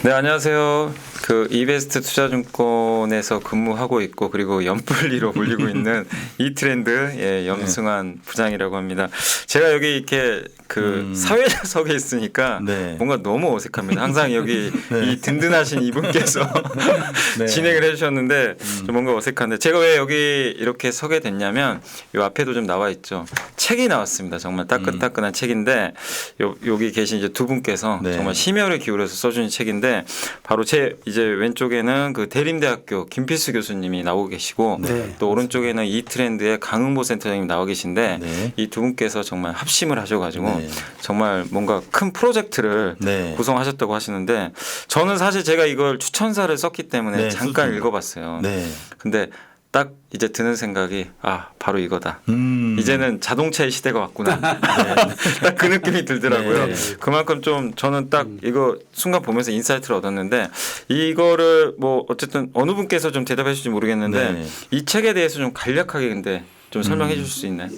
네, 안녕하세요. 그 이베스트 투자증권에서 근무하고 있고 그리고 연불리로 불리고 있는 이트렌드 염승환 부장이라고 합니다. 제가 여기 이렇게 그 사회자석에 있으니까 뭔가 너무 어색합니다. 항상 여기 이 든든하신 이분께서 진행을 해주셨는데 좀 뭔가 어색한데 제가 왜 여기 이렇게 서게 됐냐면 이 앞에도 좀 나와 있죠. 책이 나왔습니다. 정말 따끈따끈한 책인데 여기 계신 이제 두 분께서 정말 심혈을 기울여서 써준 책인데 바로 제 이제 왼쪽에는 그 대림대학교 김필수 교수님이 나오고 계시고 또 오른쪽에는 이트렌드의 강흥보 센터장님 나와 계신데 이 두 분께서 정말 합심을 하셔가지고 정말 뭔가 큰 프로젝트를 구성하셨다고 하시는데 저는 사실 제가 이걸 추천사를 썼기 때문에 잠깐 읽어봤어요. 근데 딱 이제 드는 생각이 바로 이거다. 이제는 자동차의 시대가 왔구나. 딱 그 느낌이 들더라고요. 그만큼 좀 저는 딱 이거 순간 보면서 인사이트를 얻었는데 이거를 뭐 어쨌든 어느 분께서 좀 대답해 주실지 모르겠는데 이 책에 대해서 좀 간략하게 근데 좀 설명해 주실 수 있나요?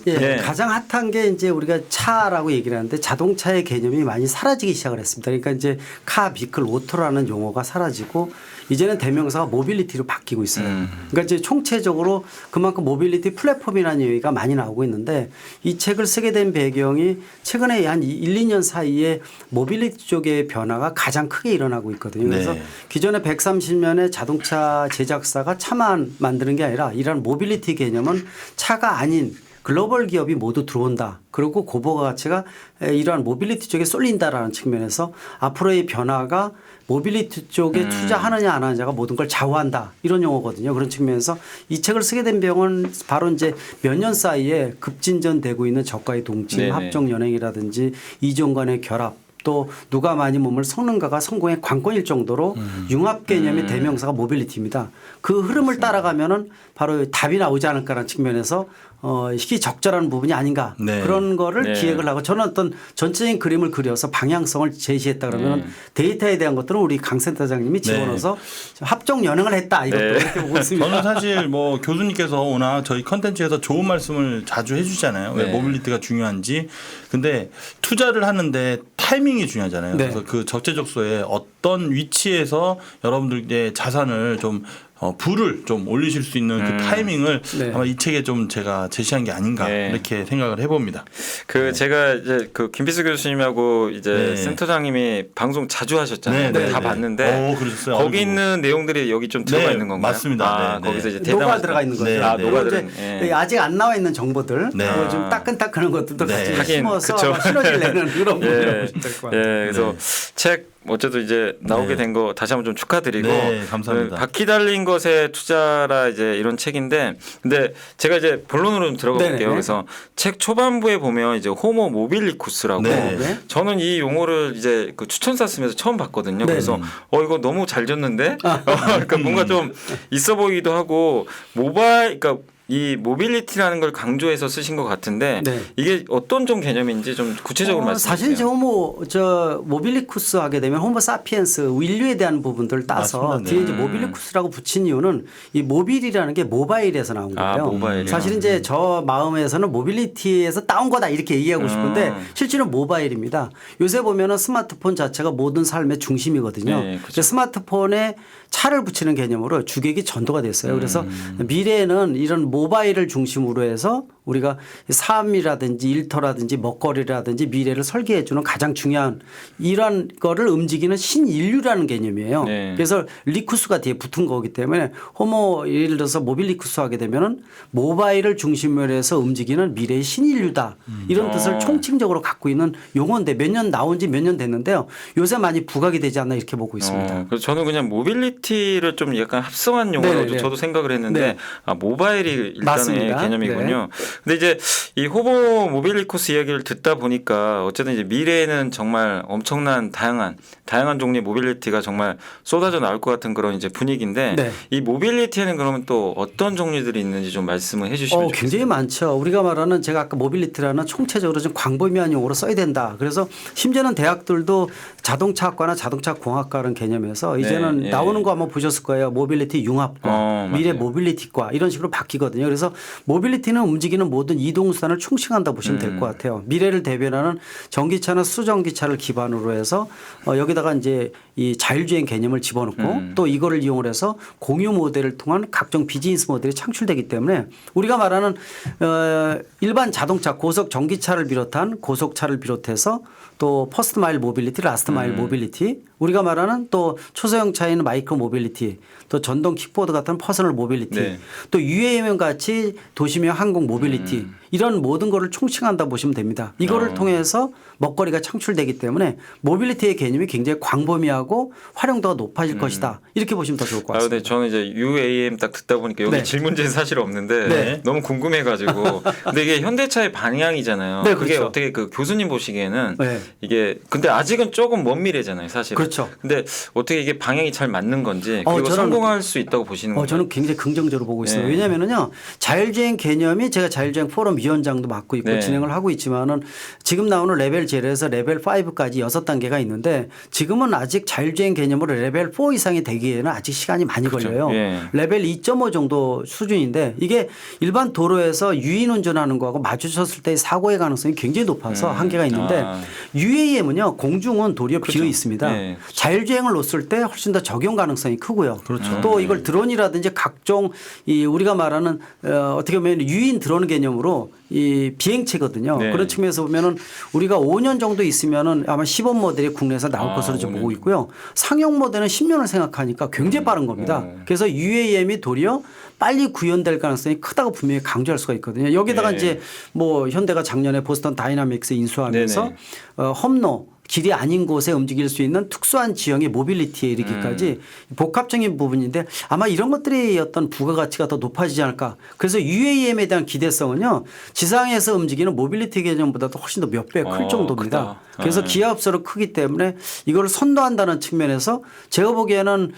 가장 핫한 게 이제 우리가 차라고 얘기를 하는데 자동차의 개념이 많이 사라지기 시작을 했습니다. 그러니까 이제 카, 비클, 오토라는 용어가 사라지고 이제는 대명사가 모빌리티로 바뀌고 있어요. 그러니까 이제 총체적으로 그만큼 모빌리티 플랫폼이라는 얘기가 많이 나오고 있는데 이 책을 쓰게 된 배경이 최근에 한 1, 2년 사이에 모빌리티 쪽의 변화가 가장 크게 일어나고 있거든요. 그래서 기존에 130년의 자동차 제작사가 차만 만드는 게 아니라 이런 모빌리티 개념은 차가 아닌 글로벌 기업이 모두 들어온다. 그리고 고부가 가치가 이러한 모빌리티 쪽에 쏠린다라는 측면에서 앞으로의 변화가 모빌리티 쪽에 투자하느냐 안 하느냐가 모든 걸 좌우한다. 이런 용어거든요. 그런 측면에서 이 책을 쓰게 된 배경은 바로 이제 몇 년 사이에 급진전되고 있는 저가의 동침, 합종 연행이라든지 이종 간의 결합 또 누가 많이 몸을 섞는가가 성공의 관건일 정도로 융합 개념의 대명사가 모빌리티입니다. 그 흐름을 따라가면은 바로 답이 나오지 않을까라는 측면에서 시기적절한 부분이 아닌가 그런 거를 기획을 하고 저는 어떤 전체적인 그림을 그려서 방향성을 제시했다 그러면 데이터에 대한 것들은 우리 강 센터장님이 집어넣어서 합종 연행을 했다 이것도 이렇게 보고 있습니다. 저는 사실 뭐 교수님께서 오나 저희 컨텐츠에서 좋은 말씀을 자주 해주잖아요. 왜 모빌리티가 중요한지. 근데 투자를 하는데 타이밍이 중요하잖아요. 그래서 그 적재적소에 어떤 위치에서 여러분들의 자산을 좀 불을 좀 올리실 수 있는 그 타이밍을 아마 이 책에 좀 제가 제시한 게 아닌가 이렇게 생각을 해봅니다. 그 제가 이제 그 김필수 교수님하고 이제 센터장님이 방송 자주 하셨잖아요. 다 봤는데 거기 있는 내용들이 여기 좀 들어가 있는 건가요? 맞습니다. 거기서 이제 녹아 들어가 있는 거죠. 녹아들은 아직 안 나와 있는 정보들 그걸 좀 따끈따끈한 것들도 같이 심어서 시너지를 내는 그런 부분이라고 보시면 그래서 책 어쨌든 이제 나오게 된 거 다시 한번 좀 축하드리고 감사합니다. 바퀴 달린 것에 투자라 이제 이런 책인데 근데 제가 이제 본론으로 좀 들어가 볼게요. 그래서 책 초반부에 보면 이제 호모 모빌리쿠스라고 저는 이 용어를 이제 그 추천사 쓰면서 처음 봤거든요. 그래서 이거 너무 잘 졌는데 그러니까 뭔가 좀 있어 보이기도 하고 그러니까 이 모빌리티라는 걸 강조해서 쓰신 것 같은데 이게 어떤 좀 개념인지 좀 구체적으로 말씀해 주세요. 사실 저 모빌리쿠스 하게 되면 호모 사피엔스 인류에 대한 부분들을 따서 뒤에 이제 모빌리쿠스라고 붙인 이유는 이 모빌이라는 게 모바일에서 나온 거예요. 사실 이제 저 마음에서는 모빌리티에서 따온 거다 이렇게 얘기하고 싶은데 실제로 모바일입니다. 요새 보면은 스마트폰 자체가 모든 삶의 중심이거든요. 스마트폰에 차를 붙이는 개념으로 주객이 전도가 됐어요. 그래서 미래에는 이런 모바일을 중심으로 해서 우리가 삶이라든지 일터라든지 먹거리라든지 미래를 설계해 주는 가장 중요한 이런 거를 움직이는 신인류라는 개념이에요. 그래서 리쿠스가 뒤에 붙은 거기 때문에 호모 예를 들어서 모빌리쿠스 하게 되면은 모바일을 중심으로 해서 움직이는 미래의 신인류다. 이런 뜻을 총칭적으로 갖고 있는 용어인데 몇 년 나온 지 몇 년 됐는데요. 요새 많이 부각이 되지 않나 이렇게 보고 있습니다. 그래서 저는 그냥 모빌리티를 좀 약간 합성한 용어로 저도 생각을 했는데 모바일이 일단의 개념이군요. 근데 이제 이 호모 모빌리쿠스 이야기를 듣다 보니까 어쨌든 이제 미래에는 정말 엄청난 다양한 종류의 모빌리티가 정말 쏟아져 나올 것 같은 그런 이제 분위기인데 이 모빌리티에는 그러면 또 어떤 종류들이 있는지 좀 말씀을 해주시면 좋겠습니다. 굉장히 많죠. 우리가 말하는 제가 아까 모빌리티라는 총체적으로 좀 광범위한 용어로 써야 된다. 그래서 심지어는 대학들도 자동차학과나 자동차 공학과라는 개념에서 이제는 나오는 거 한번 보셨을 거예요. 모빌리티 융합과. 미래 맞아요. 모빌리티과 이런 식으로 바뀌거든요. 그래서 모빌리티는 움직이는 모든 이동수단을 총칭한다 보시면 될 것 같아요. 미래를 대변하는 전기차나 수전기차를 기반으로 해서 여기다가 이제 이 자율주행 개념을 집어넣고 또 이거를 이용을 해서 공유 모델을 통한 각종 비즈니스 모델이 창출되기 때문에 우리가 말하는 일반 자동차 고속 전기차를 비롯한 고속차를 비롯해서 또 퍼스트 마일 모빌리티, 라스트 마일 모빌리티, 우리가 말하는 또 초소형 차에는 마이크로 모빌리티, 또 전동 킥보드 같은 퍼스널 모빌리티, 네. 또 UAM 같이 도시명 항공 모빌리티 이런 모든 거를 총칭한다 보시면 됩니다. 이거를 통해서 먹거리가 창출되기 때문에 모빌리티의 개념이 굉장히 광범위하고 활용도가 높아질 것이다. 이렇게 보시면 더 좋을 것 같습니다. 근데 저는 이제 UAM 딱 듣다 보니까 여기 네. 질문지는 사실 없는데 네. 너무 궁금해가지고 근데 이게 현대차의 방향이잖아요. 네, 그게 그렇죠. 어떻게 그 교수님 보시기에는 네. 이게 근데 아직은 조금 먼 미래잖아요, 사실. 그렇죠. 근데 어떻게 이게 방향이 잘 맞는 건지 그리고 저는- 성공할 수 있다고 보시는 건가요? 저는 굉장히 긍정적으로 보고 있습니다. 네. 왜냐하면요 자율주행 개념이 제가 자율주행 포럼 위원장도 맡고 있고 네. 진행을 하고 있지만은 지금 나오는 레벨 0에서 레벨 5까지 6단계가 있는데 지금은 아직 자율주행 개념으로 레벨 4 이상이 되기에는 아직 시간이 많이 그렇죠. 걸려요. 예. 레벨 2.5 정도 수준인데 이게 일반 도로에서 유인 운전하는 거하고 마주쳤을 때 사고의 가능성이 굉장히 높아서 한계가 있는데 UAM은요 공중은 도리어 비어 있습니다. 네. 자율주행을 놓았을 때 훨씬 더 적용 가능성이 크고요. 그렇죠. 또 이걸 드론이라든지 각종 이 우리가 말하는 어떻게 보면 유인 드론 개념으로 이 비행체거든요. 네. 그런 측면에서 보면은 우리가 5년 정도 있으면은 아마 시범 모델이 국내에서 나올 것으로 좀 5년. 보고 있고요. 상용 모델은 10년을 생각하니까 굉장히 빠른 겁니다. 그래서 UAM이 도리어 빨리 구현될 가능성이 크다고 분명히 강조할 수가 있거든요. 여기다가 네. 이제 뭐 현대가 작년에 보스턴 다이나믹스 인수하면서 네네. 험로 길이 아닌 곳에 움직일 수 있는 특수한 지형의 모빌리티에 이르기까지 복합적인 부분인데 아마 이런 것들의 어떤 부가가치가 더 높아지지 않을까. 그래서 UAM에 대한 기대성은요. 지상에서 움직이는 모빌리티 개념보다도 훨씬 더 몇 배 클 정도입니다. 크다. 그래서 기하업소로 크기 때문에 이걸 선도한다는 측면에서 제가 보기에는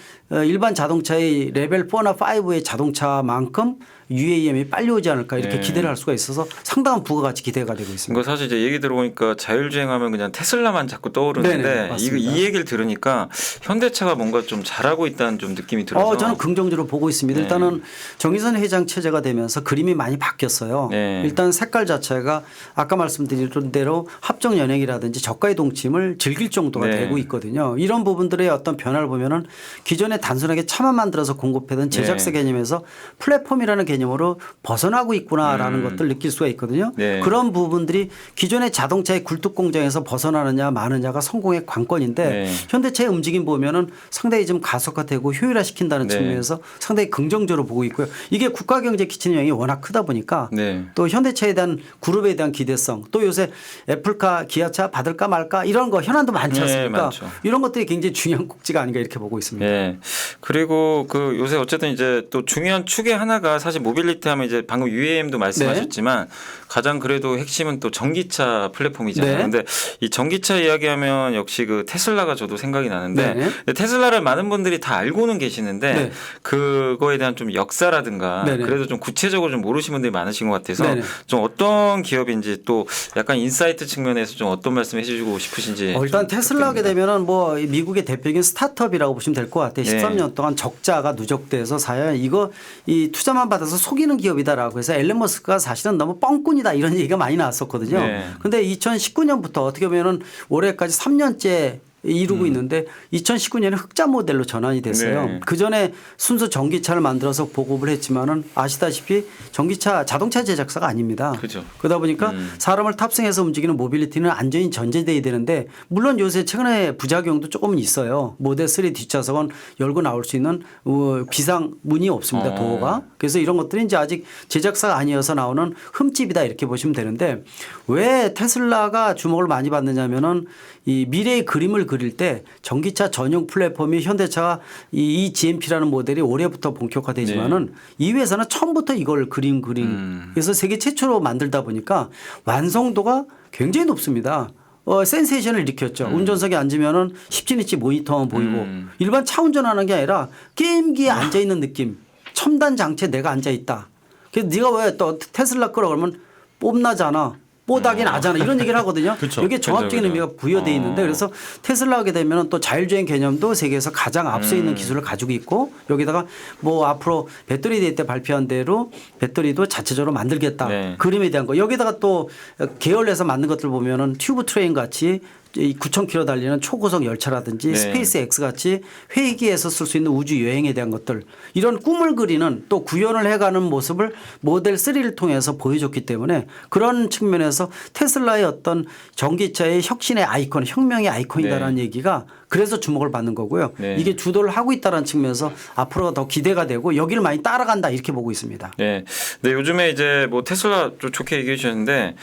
일반 자동차의 레벨 4나 5의 자동차만큼 UAM이 빨리 오지 않을까 이렇게 네. 기대를 할 수가 있어서 상당한 부가가치 기대가 되고 있습니다. 이거 사실 이제 얘기 들어보니까 자율주행하면 그냥 테슬라만 자꾸 떠오르는데 네네, 맞습니다. 이 얘기를 들으니까 현대차가 뭔가 좀 잘하고 있다는 좀 느낌이 들어서 저는 긍정적으로 보고 있습니다. 네. 일단은 정의선 회장 체제가 되면서 그림이 많이 바뀌었어요. 네. 일단 색깔 자체가 아까 말씀드린 대로 합정 연행이라든지 저가의 동침을 즐길 정도가 네. 되고 있거든요. 이런 부분들의 어떤 변화를 보면은 기존에 단순하게 차만 만들어서 공급하던 제작사 네. 개념에서 플랫폼이라는 개념으로 벗어나고 있구나라는 것들 느낄 수가 있거든요. 네. 그런 부분들이 기존의 자동차의 굴뚝 공장에서 벗어나느냐 마느냐가 성공의 관건인데 네. 현대차의 움직임 보면은 상당히 좀 가속화되고 효율화시킨다는 네. 측면에서 상당히 긍정적으로 보고 있고요. 이게 국가 경제에 끼치는 영향이 워낙 크다 보니까 네. 또 현대차에 대한 그룹에 대한 기대성 또 요새 애플카 기아차 받을까 말까 이런 거 현안도 많지 네, 않습니까? 많죠. 이런 것들이 굉장히 중요한 꼭지가 아닌가 이렇게 보고 있습니다. 예. 그리고 그 요새 어쨌든 이제 또 중요한 축의 하나가 사실 모빌리티 하면 이제 방금 UAM도 말씀하셨지만 가장 그래도 핵심은 또 전기차 플랫폼이잖아요. 네. 근데 이 전기차 이야기하면 역시 그 테슬라가 저도 생각이 나는데 네. 근데 테슬라를 많은 분들이 다 알고는 계시는데 네. 그거에 대한 좀 역사라든가 네네. 그래도 좀 구체적으로 좀 모르시는 분들이 많으신 것 같아서 네네. 좀 어떤 기업인지 또 약간 인사이트 측면에서 좀 어떤 말씀 해주시고 싶으신지 일단 좀 테슬라 하게 부탁드립니다. 되면은 뭐 미국의 대표적인 스타트업이라고 보시면 될 것 같아요. 네. 13년 동안 적자가 누적돼서 사야 이거 이 투자만 받아서 속이는 기업이다라고 해서 앨런 머스크가 사실은 너무 뻥꾼이다 이런 얘기가 많이 나왔었거든요. 네. 근데 2019년부터 어떻게 보면은 올해까지 3년째 이루고 있는데 2019년에 흑자 모델로 전환이 됐어요. 네. 그 전에 순수 전기차를 만들어서 보급을 했지만은 아시다시피 전기차 자동차 제작사가 아닙니다. 그죠. 그러다 보니까 사람을 탑승해서 움직이는 모빌리티는 안전이 전제돼야 되는데 물론 요새 최근에 부작용도 조금은 있어요. 모델 3 뒷좌석은 열고 나올 수 있는 비상 문이 없습니다. 도어가. 그래서 이런 것들이 이제 아직 제작사가 아니어서 나오는 흠집이다 이렇게 보시면 되는데 왜 테슬라가 주목을 많이 받느냐면은 이 미래의 그림을 그릴 때 전기차 전용 플랫폼이 현대차가 이 GMP라는 모델이 올해부터 본격화되지만은 이 회사는 처음부터 이걸 그린 그래서 세계 최초로 만들다 보니까 완성도가 굉장히 높습니다. 센세이션을 일으켰죠. 운전석에 앉으면은 17인치 모니터만 보이고 일반 차 운전하는 게 아니라 게임기에 앉아 있는 느낌. 첨단 장치에 내가 앉아 있다. 그래서 네가 왜 또 테슬라 끌어 그러면 뽐나잖아. 뽀닥이 나잖아 이런 얘기를 하거든요. 그쵸. 이게 종합적인 그죠. 의미가 부여돼 있는데 그래서 테슬라 하게 되면 또 자율주행 개념도 세계에서 가장 앞서 있는 기술을 가지고 있고 여기다가 뭐 앞으로 배터리 데이 때 발표한 대로 배터리도 자체적으로 만들겠다 네. 그림에 대한 거 여기다가 또 계열내서 만든 것들 보면은 튜브 트레인 같이 이 9,000km 달리는 초고속 열차라든지 네. 스페이스 X 같이 회기에서 쓸 수 있는 우주 여행에 대한 것들 이런 꿈을 그리는 또 구현을 해가는 모습을 모델 3를 통해서 보여줬기 때문에 그런 측면에서 테슬라의 어떤 전기차의 혁신의 아이콘, 혁명의 아이콘이다라는 네. 얘기가 그래서 주목을 받는 거고요. 네. 이게 주도를 하고 있다는 측면에서 앞으로가 더 기대가 되고 여기를 많이 따라간다 이렇게 보고 있습니다. 네. 네, 요즘에 이제 뭐 테슬라 좀 좋게 얘기해 주셨는데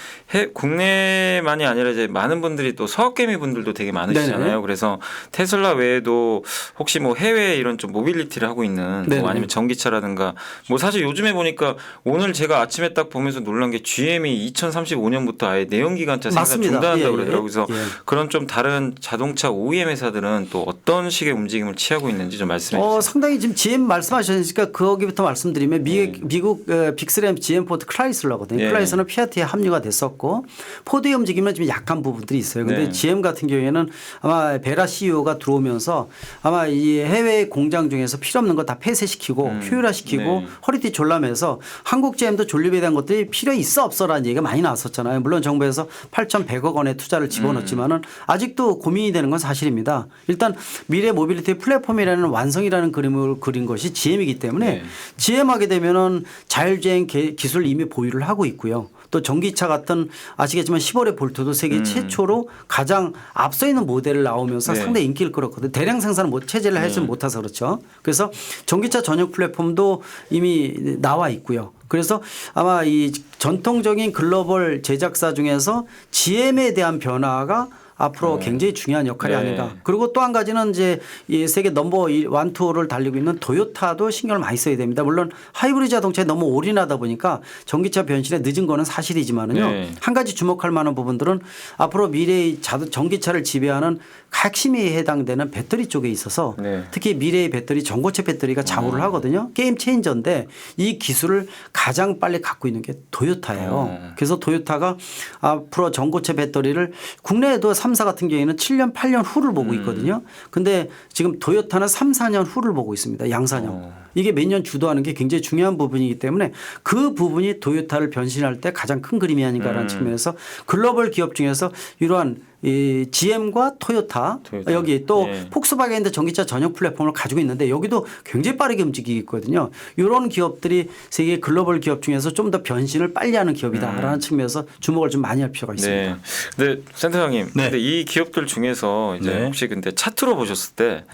국내만이 아니라 이제 많은 분들이 또 서학개미 분들도 되게 많으시잖아요. 네네. 그래서 테슬라 외에도 혹시 뭐 해외에 이런 좀 모빌리티를 하고 있는 네네. 뭐 아니면 전기차라든가 뭐 사실 요즘에 보니까 오늘 제가 아침에 딱 보면서 놀란 게 GM이 2035년부터 아예 내연기관차 생산 맞습니다. 중단한다고 예, 예. 그러더라고요. 그래서 예. 그런 좀 다른 자동차 OEM 회사들은 또 어떤 식의 움직임을 취하고 있는지 좀 말씀해 주세요. 상당히 지금 GM 말씀하셨으니까 거기부터 말씀드리면 미국 빅스램 GM 포드 크라이슬러거든요. 예. 크라이슬러는 피아트에 합류가 됐었고 포드의 움직임은 좀 약한 부분들이 있어요. 근데 네. GM 같은 경우에는 아마 베라 CEO가 들어오면서 아마 이 해외 공장 중에서 필요 없는 거 다 폐쇄시키고 효율화시키고 네. 허리띠 졸라매서 한국 GM도 존립에 대한 것들이 필요 있어 없어라는 얘기가 많이 나왔었잖아요. 물론 정부에서 8,100억 원의 투자를 집어넣었지만은 아직도 고민이 되는 건 사실입니다. 일단 미래 모빌리티 플랫폼이라는 완성이라는 그림을 그린 것이 GM이기 때문에 네. GM 하게 되면은 자율주행 기술 이미 보유를 하고 있고요. 또 전기차 같은 아시겠지만 15회 볼트도 세계 최초로 가장 앞서 있는 모델을 나오면서 네. 상당히 인기를 끌었거든요. 대량 생산을 체제를 하지 못해서 그렇죠. 그래서 전기차 전용 플랫폼도 이미 나와 있고요. 그래서 아마 이 전통적인 글로벌 제작사 중에서 GM에 대한 변화가 앞으로 굉장히 중요한 역할이 네. 아닌가. 그리고 또 한 가지는 이제 이 세계 넘버 1, 2, 2를 달리고 있는 토요타도 신경을 많이 써야 됩니다. 물론 하이브리드 자동차에 너무 올인하다 보니까 전기차 변신에 늦은 거는 사실이지만은요. 네. 한 가지 주목할 만한 부분들은 앞으로 미래의 전기차를 지배하는 핵심이 해당되는 배터리 쪽에 있어서 네. 특히 미래의 배터리 전고체 배터리가 좌우를 하거든요. 게임 체인저인데 이 기술을 가장 빨리 갖고 있는 게 토요타예요. 그래서 토요타가 앞으로 전고체 배터리를 국내에도 3사 같은 경우에는 7년 8년 후를 보고 있거든요. 근데 지금 토요타는 3, 4년 후를 보고 있습니다. 양산형. 이게 매년 주도하는 게 굉장히 중요한 부분이기 때문에 그 부분이 토요타를 변신할 때 가장 큰 그림이 아닌가라는 측면에서 글로벌 기업 중에서 이러한 이 GM과 토요타 여기 또 예. 폭스바겐도 전기차 전용 플랫폼을 가지고 있는데 여기도 굉장히 빠르게 움직이고 있거든요. 이런 기업들이 세계 글로벌 기업 중에서 좀 더 변신을 빨리 하는 기업이다라는 측면에서 주목을 좀 많이 할 필요가 있습니다. 네. 근데 센터장님, 네. 근데 이 기업들 중에서 이제 네. 혹시 근데 차트로 보셨을 때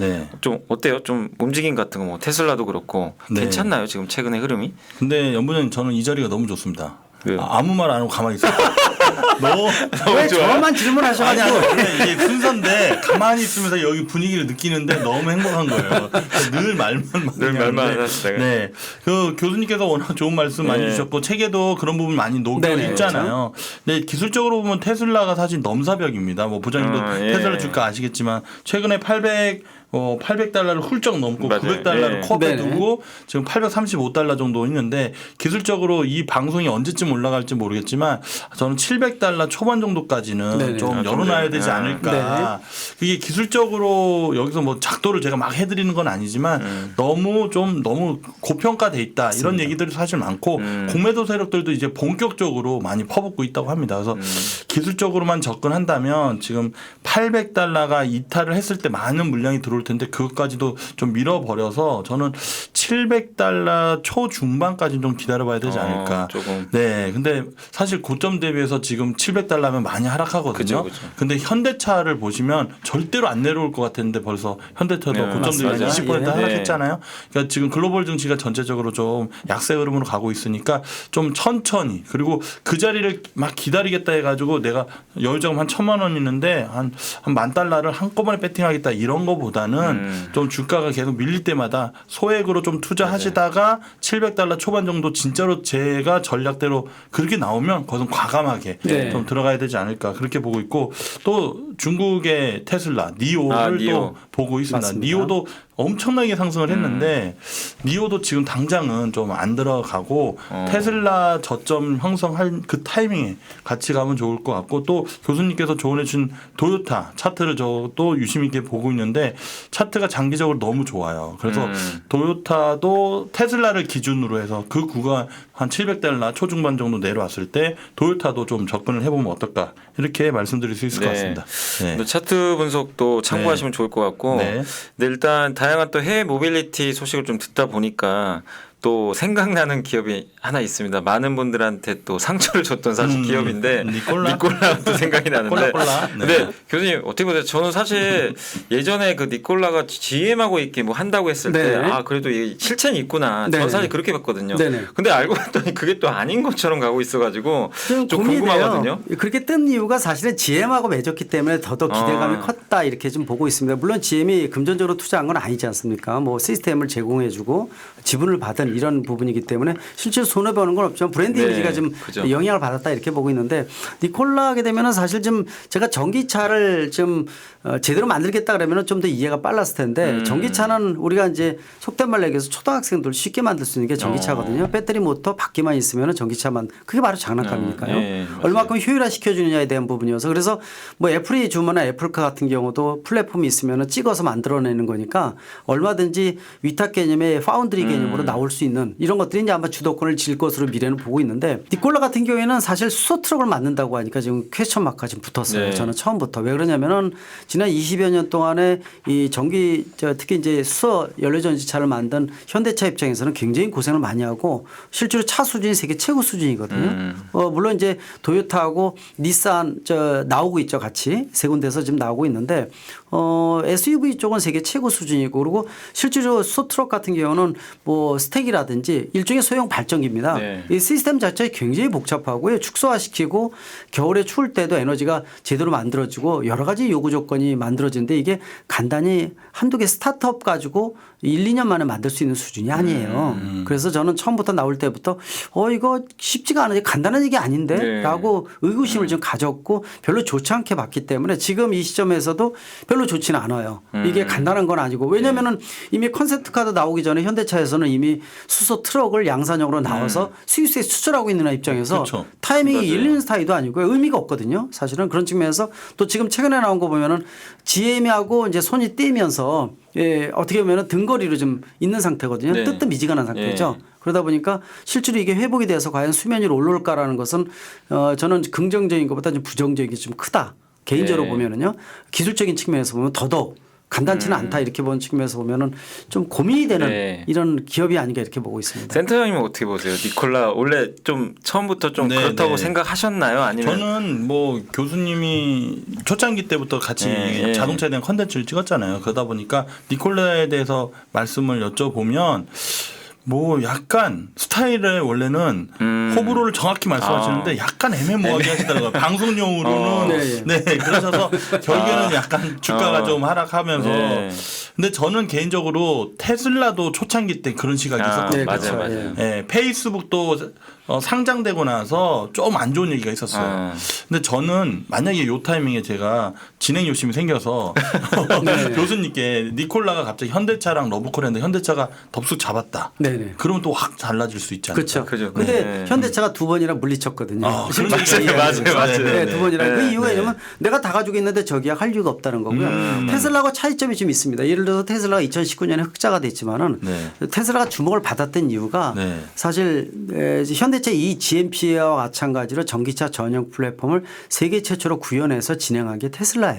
좀 네. 어때요? 좀 움직임 같은 거 뭐 테슬라도 그렇고 네. 괜찮나요? 지금 최근의 흐름이? 근데 연부장님 저는 이 자리가 너무 좋습니다. 왜요? 아무 말 안 하고 가만히 있어요. 너무 왜 좋아요? 저만 아니 질문하셔가지고 아니 원래 이게 순서인데 가만히 있으면서 여기 분위기를 느끼는데 너무 행복한 거예요. 늘 말만 늘 말만 하는데. 하시다가. 네, 그 교수님께서 워낙 좋은 말씀 많이 네. 주셨고 책에도 그런 부분 많이 녹여 네네, 있잖아요. 근데 기술적으로 보면 테슬라가 사실 넘사벽입니다. 뭐 부장님도 예. 테슬라 주가 아시겠지만 최근에 800달러를 훌쩍 넘고 맞아요. 900달러를 예. 컵에 네네. 두고 지금 835달러 정도 있는데 기술적으로 이 방송이 언제쯤 올라갈지 모르겠지만 저는 700달러 초반 정도까지는 네네. 좀 아, 좀 열어놔야 네. 되지 아. 않을까. 그게 기술적으로 여기서 뭐 작도를 제가 막 해드리는 건 아니지만 너무 고평가돼 있다 이런 얘기들이 사실 많고 공매도 세력들도 이제 본격적으로 많이 퍼붓고 있다고 합니다. 그래서 기술적으로만 접근한다면 지금 800달러가 이탈을 했을 때 많은 물량이 들어올 텐데 그것까지도 좀 밀어버려서 저는 700달러 초중반까지는 좀 기다려봐야 되지 않을까. 조금. 네, 근데 사실 고점 대비해서 지금 700달러면 많이 하락하거든요. 그죠. 근데 현대차를 보시면 절대로 안 내려올 것 같았는데 벌써 현대차도 네, 고점 대비 맞습니다. 20% 예. 하락했잖아요. 그러니까 지금 글로벌 증시가 전체적으로 좀 약세 흐름으로 가고 있으니까 좀 천천히 그리고 그 자리를 막 기다리겠다 해가지고 내가 여유자금 한 1,000만 원 있는데 한 10,000달러를 한꺼번에 배팅하겠다 이런 거보다는 보다는 좀 주가가 계속 밀릴 때마다 소액으로 좀 투자하시다가 $700 초반 정도 진짜로 제가 전략대로 그렇게 나오면 거기서 과감하게 네. 좀 들어가야 되지 않을까 그렇게 보고 있고 또 중국의 테슬라 니오를 니오. 또 보고 있습니다. 맞습니다. 니오도 엄청나게 상승을 했는데 니오도 지금 당장은 좀 안 들어가고 테슬라 저점 형성할 그 타이밍에 같이 가면 좋을 것 같고 또 교수님께서 조언해 주신 도요타 차트를 저도 유심히 있게 보고 있는데 차트가 장기적으로 너무 좋아요. 그래서 도요타도 테슬라를 기준으로 해서 그 구간 한 $700 초중반 정도 내려왔을 때 도요타도 좀 접근을 해보면 어떨까 이렇게 말씀드릴 수 있을 것 같습니다. 네. 또 차트 분석도 참고하시면 좋을 것 같고 네. 근데 일단 다양한 또 해외 모빌리티 소식을 좀 듣다 보니까 또 생각나는 기업이 하나 있습니다. 많은 분들한테 또 상처를 줬던 사실 기업인데 니콜라가 또 생각이 나는데 콜라. 네. 근데 교수님 어떻게 보세요? 저는 사실 예전에 그 니콜라가 GM하고 이렇게 뭐 한다고 했을 때 네. 아 그래도 이게 실체는 있구나. 네. 저는 사실 그렇게 봤거든요. 네네. 근데 알고 봤더니 그게 또 아닌 것처럼 가고 있어가지고 좀 고민이 궁금하거든요. 돼요. 그렇게 뜬 이유가 사실은 GM하고 맺었기 때문에 더더욱 기대감이 컸다 이렇게 좀 보고 있습니다. 물론 GM이 금전적으로 투자한 건 아니지 않습니까? 뭐 시스템을 제공해주고 지분을 받은 이런 부분이기 때문에 실제로 손해 보는 건 없지만 브랜드 네, 이미지가 좀 그죠. 영향을 받았다 이렇게 보고 있는데 니콜라 하게 되면은 사실 좀 제가 전기차를 좀 제대로 만들겠다 그러면은 좀 더 이해가 빨랐을 텐데 전기차는 우리가 이제 속된 말로 얘기해서 초등학생들 쉽게 만들 수 있는 게 전기차거든요. 배터리 모터 바퀴만 있으면은 전기차만 그게 바로 장난감이니까요. 네, 맞아요. 얼마큼 효율화 시켜주느냐에 대한 부분이어서 그래서 뭐 애플이 주문한 애플카 같은 경우도 플랫폼이 있으면은 찍어서 만들어내는 거니까 얼마든지 위탁 개념의 파운드리 개념으로 나올 수 있는 이런 것들이 이제 아마 주도권을 질 것으로 미래는 보고 있는데 니콜라 같은 경우에는 사실 수소 트럭을 만든다고 하니까 지금 퀘스천 마크가 지금 붙었어요. 네. 저는 처음부터 왜 그러냐면은 지난 20여 년 동안에 이 전기 특히 이제 수소 연료전지차를 만든 현대차 입장에서는 굉장히 고생을 많이 하고 실제로 차 수준이 세계 최고 수준이거든요. 물론 이제 도요타하고 닛산 나오고 있죠 같이 세 군데서 지금 나오고 있는데 SUV 쪽은 세계 최고 수준이고 그리고 실제로 수소 트럭 같은 경우는 뭐 스택이라든지 일종의 소형 발전기입니다. 네. 이 시스템 자체가 굉장히 복잡하고요. 축소화시키고 겨울에 추울 때도 에너지가 제대로 만들어지고 여러 가지 요구 조건이 만들어지는데 이게 간단히 한두 개 스타트업 가지고 1, 2년 만에 만들 수 있는 수준이 아니에요. 그래서 저는 처음부터 나올 때부터 이거 쉽지가 않은데 간단한 얘기 아닌데 네. 라고 의구심을 좀 가졌고 별로 좋지 않게 봤기 때문에 지금 이 시점에서도 별로 좋지는 않아요. 이게 간단한 건 아니고 왜냐면은 이미 컨셉트 카드 나오기 전에 현대차에서는 이미 수소 트럭을 양산형으로 나와서 스위스에 수출하고 있는 입장에서 그렇죠. 타이밍이 맞아요. 일리는 스타일도 아니고요. 의미가 없거든요. 사실은 그런 측면에서 또 지금 최근에 나온 거 보면은 GM하고 이제 손이 떼면서 어떻게 보면은 등거리로 좀 있는 상태거든요. 네. 뜨뜻미지근한 상태죠. 그러다 보니까 실제로 이게 회복이 돼서 과연 수면 위로 올라올까라는 것은 저는 긍정적인 것보다 좀 부정적이 좀 크다. 개인적으로 네. 보면은요. 기술적인 측면에서 보면 더더욱 간단치는 않다 이렇게 보는 측면에서 보면은 좀 고민이 되는 네. 이런 기업이 아닌가 이렇게 보고 있습니다. 센터장님은 어떻게 보세요? 니콜라 원래 좀 처음부터 좀 네, 그렇다고 네. 생각하셨나요? 아니면 저는 뭐 교수님이 초창기 때부터 같이 네, 자동차에 대한 컨텐츠를 찍었잖아요. 그러다 보니까 니콜라에 대해서 말씀을 여쭤보면 뭐 약간 스타일을 원래는 호불호를 정확히 말씀하시는데 약간 애매모호하게 하시더라고요. 방송용으로는 네. 네 그러셔서 결국에는 약간 주가가 좀 하락하면서 네. 근데 저는 개인적으로 테슬라도 초창기 때 그런 시각이 있었거든요. 네, 맞아요, 그렇죠. 맞아요. 네, 페이스북도 상장되고 나서 좀 안 좋은 얘기가 있었어요. 근데 저는 만약에 요 타이밍에 제가 진행 욕심이 생겨서 교수님께 니콜라가 갑자기 현대차랑 러브콜 했는데 현대차가 덥석 잡았다. 네네. 그러면 또 확 달라질 수 있지 않을까. 그렇죠. 그죠. 근데 네. 현대차가 두 번이나 물리쳤거든요. 그런 실제로 얘기가 맞아요, 있어요. 맞아요. 네, 두 번이나. 그 네, 이유가 네. 뭐냐면 내가 다 가지고 있는데 저기야 할 이유가 없다는 거고요. 테슬라와 차이점이 좀 있습니다. 예를 들어서 테슬라가 2019년에 흑자가 됐지만은 네. 테슬라가 주목을 받았던 이유가 네. 사실 현대차 이 GMP와 마찬가지로 전기차 전용 플랫폼을 세계 최초로 구현해서 진행한 게 테슬라예요.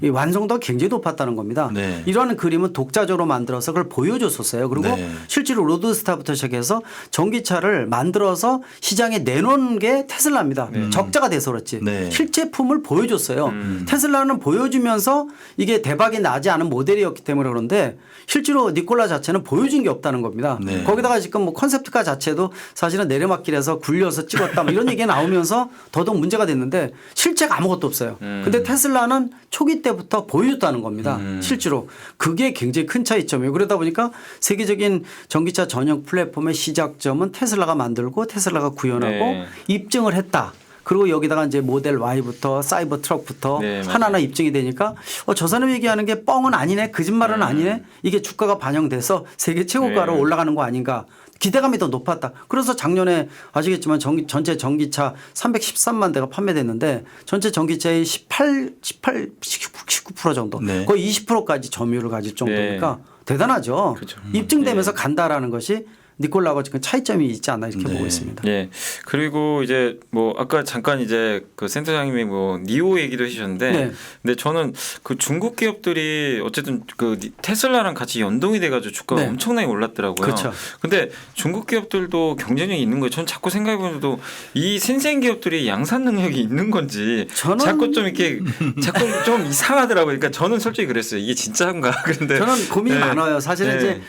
이 완성도가 굉장히 높았다는 겁니다. 네. 이러한 그림은 독자적으로 만들어서 그걸 보여줬었어요. 그리고 네. 실제로 로드스타부터 시작해서 전기차를 만들어서 시장에 내놓은 게 테슬라입니다. 적자가 돼서 그렇지. 네. 실제품을 보여줬어요. 테슬라는 보여주면서 이게 대박이 나지 않은 모델이었기 때문에 그런데 실제로 니콜라 자체는 보여준 게 없다는 겁니다. 네. 거기다가 지금 뭐 컨셉트카 자체도 사실은 내리막길에서 굴려서 찍었다 뭐 이런 얘기가 나오면서 더더욱 문제가 됐는데 실체가 아무것도 없어요. 근데 테슬라는 초기 초기 때부터 보여줬다는 겁니다. 실제로 그게 굉장히 큰 차이점이에요. 그러다 보니까 세계적인 전기차 전용 플랫폼의 시작점은 테슬라가 만들고 테슬라가 구현하고 네. 입증을 했다. 그리고 여기다가 이제 모델 Y부터 사이버 트럭부터 네, 맞아요. 하나하나 입증이 되니까 저 사람이 얘기하는 게 뻥은 아니네, 거짓말은 아니네. 이게 주가가 반영돼서 세계 최고가로 네. 올라가는 거 아닌가. 기대감이 더 높았다. 그래서 작년에 아시겠지만 전체 전기차 313만 대가 판매됐는데 전체 전기차의 19% 정도 네. 거의 20%까지 점유율을 가질 정도니까 대단하죠. 그렇죠. 입증되면서 간다라는 것이 니콜라하고 지금 차이점이 있지 않나 이렇게 보고 있습니다. 예. 그리고 이제 뭐 아까 잠깐 이제 그 센터장님이 뭐 니오 얘기도 해주셨는데, 네. 근데 저는 그 중국 기업들이 어쨌든 그 테슬라랑 같이 연동이 돼가지고 주가가 네. 엄청나게 올랐더라고요. 그렇죠. 근데 중국 기업들도 경쟁력이 있는 거예요. 저는 자꾸 생각해보면도 이 신생 기업들이 양산 능력이 있는 건지 저는 자꾸 좀 이렇게 자꾸 좀 이상하더라고요. 그러니까 저는 솔직히 그랬어요. 이게 진짜인가? 그런데 저는 고민이 네. 많아요. 사실은 네. 이제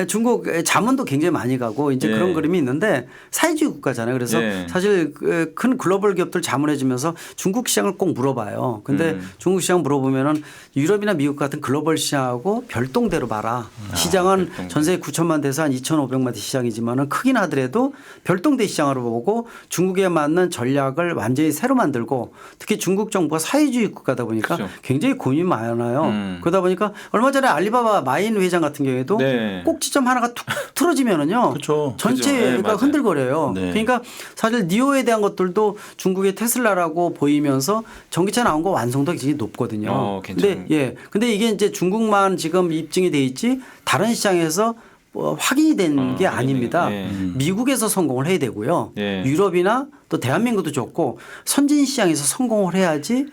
중국 자문도 굉장히 많이 가고 이제 네. 그런 그림이 있는데 사회주의 국가잖아요. 그래서 네. 사실 큰 글로벌 기업들 자문해 주면서 중국 시장을 꼭 물어봐요. 근데 중국 시장 물어보면은 유럽이나 미국 같은 글로벌 시장하고 별동대로 봐라. 시장은 별동대. 전 세계 9천만 대에서 한 2,500만 대 시장이지만은 크긴 하더라도 별동대 시장으로 보고 중국에 맞는 전략을 완전히 새로 만들고 특히 중국 정부가 사회주의 국가다 보니까 그렇죠. 굉장히 고민이 많아요. 그러다 보니까 얼마 전에 알리바바 마인 회장 같은 경우에도 네. 꼭지점 하나가 툭 틀어지면은요. 그렇죠. 전체가 그죠. 네, 맞아요. 흔들거려요. 네. 그러니까 사실 니오에 대한 것들도 중국의 테슬라라고 보이면서 전기차 나온 거 완성도가 굉장히 높거든요. 괜찮은. 근데 이게 이제 중국만 지금 입증이 돼 있지 다른 시장에서 확인이 된 게 아닙니다. 네. 미국에서 성공을 해야 되고요. 네. 유럽이나 또 대한민국도 좋고 선진 시장에서 성공을 해야지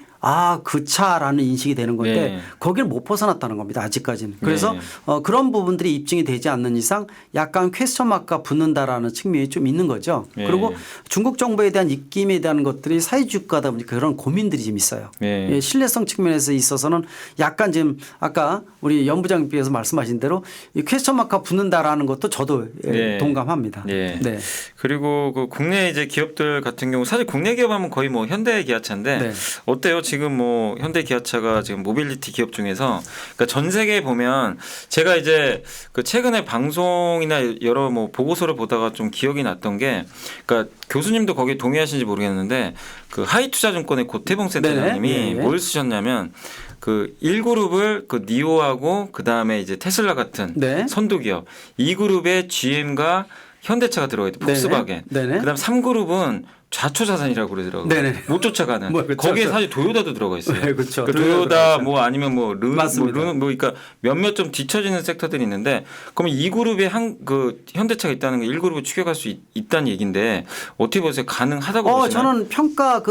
그 차라는 인식이 되는 건데 네. 거길 못 벗어났다는 겁니다. 아직까지는. 그래서 네. 그런 부분들이 입증이 되지 않는 이상 약간 퀘스천 마크가 붙는다라는 측면이 좀 있는 거죠. 네. 그리고 중국 정부에 대한 입김에 대한 것들이 사회주의 국가다 보니까 그런 고민들이 좀 있어요. 네. 예, 신뢰성 측면에서 있어서는 약간 지금 아까 우리 연 부장님께서 말씀하신 대로 이 퀘스천 마크가 붙는다라는 것도 저도 네. 동감합니다. 네. 네. 그리고 그 국내 이제 기업들 같은 경우 사실 국내 기업하면 거의 뭐 현대 기아차인데 네. 어때요? 지금 뭐 현대 기아차가 지금 모빌리티 기업 중에서 그러니까 전 세계에 보면 제가 이제 그 최근에 방송이나 여러 뭐 보고서를 보다가 좀 기억이 났던 게 그러니까 교수님도 거기에 동의하시는지 모르겠는데 그 하이투자증권의 고태봉 센터장님이 네네. 네. 뭘 쓰셨냐면 그 1그룹을 그 니오하고 그다음에 이제 테슬라 같은 네. 선도 기업 2그룹에 GM과 현대차가 들어가 있고 폭스바겐. 네네. 그다음 3그룹은 좌초자산이라고 그러더라고요. 네네. 못 쫓아가는. 뭐, 그렇죠. 거기에 사실 도요다도 들어가 있어요. 네, 그렇죠. 그 도요타 도요다 들어가 뭐 아니면 뭐 르노 맞습니다. 뭐 그러니까 몇몇 좀 뒤처지는 섹터들이 있는데 그러면 이 그룹에 그 현대차가 있다는 게 1그룹을 추격할 수 있다는 얘기인데 어떻게 보세요? 가능하다고 보시나요? 저는 평가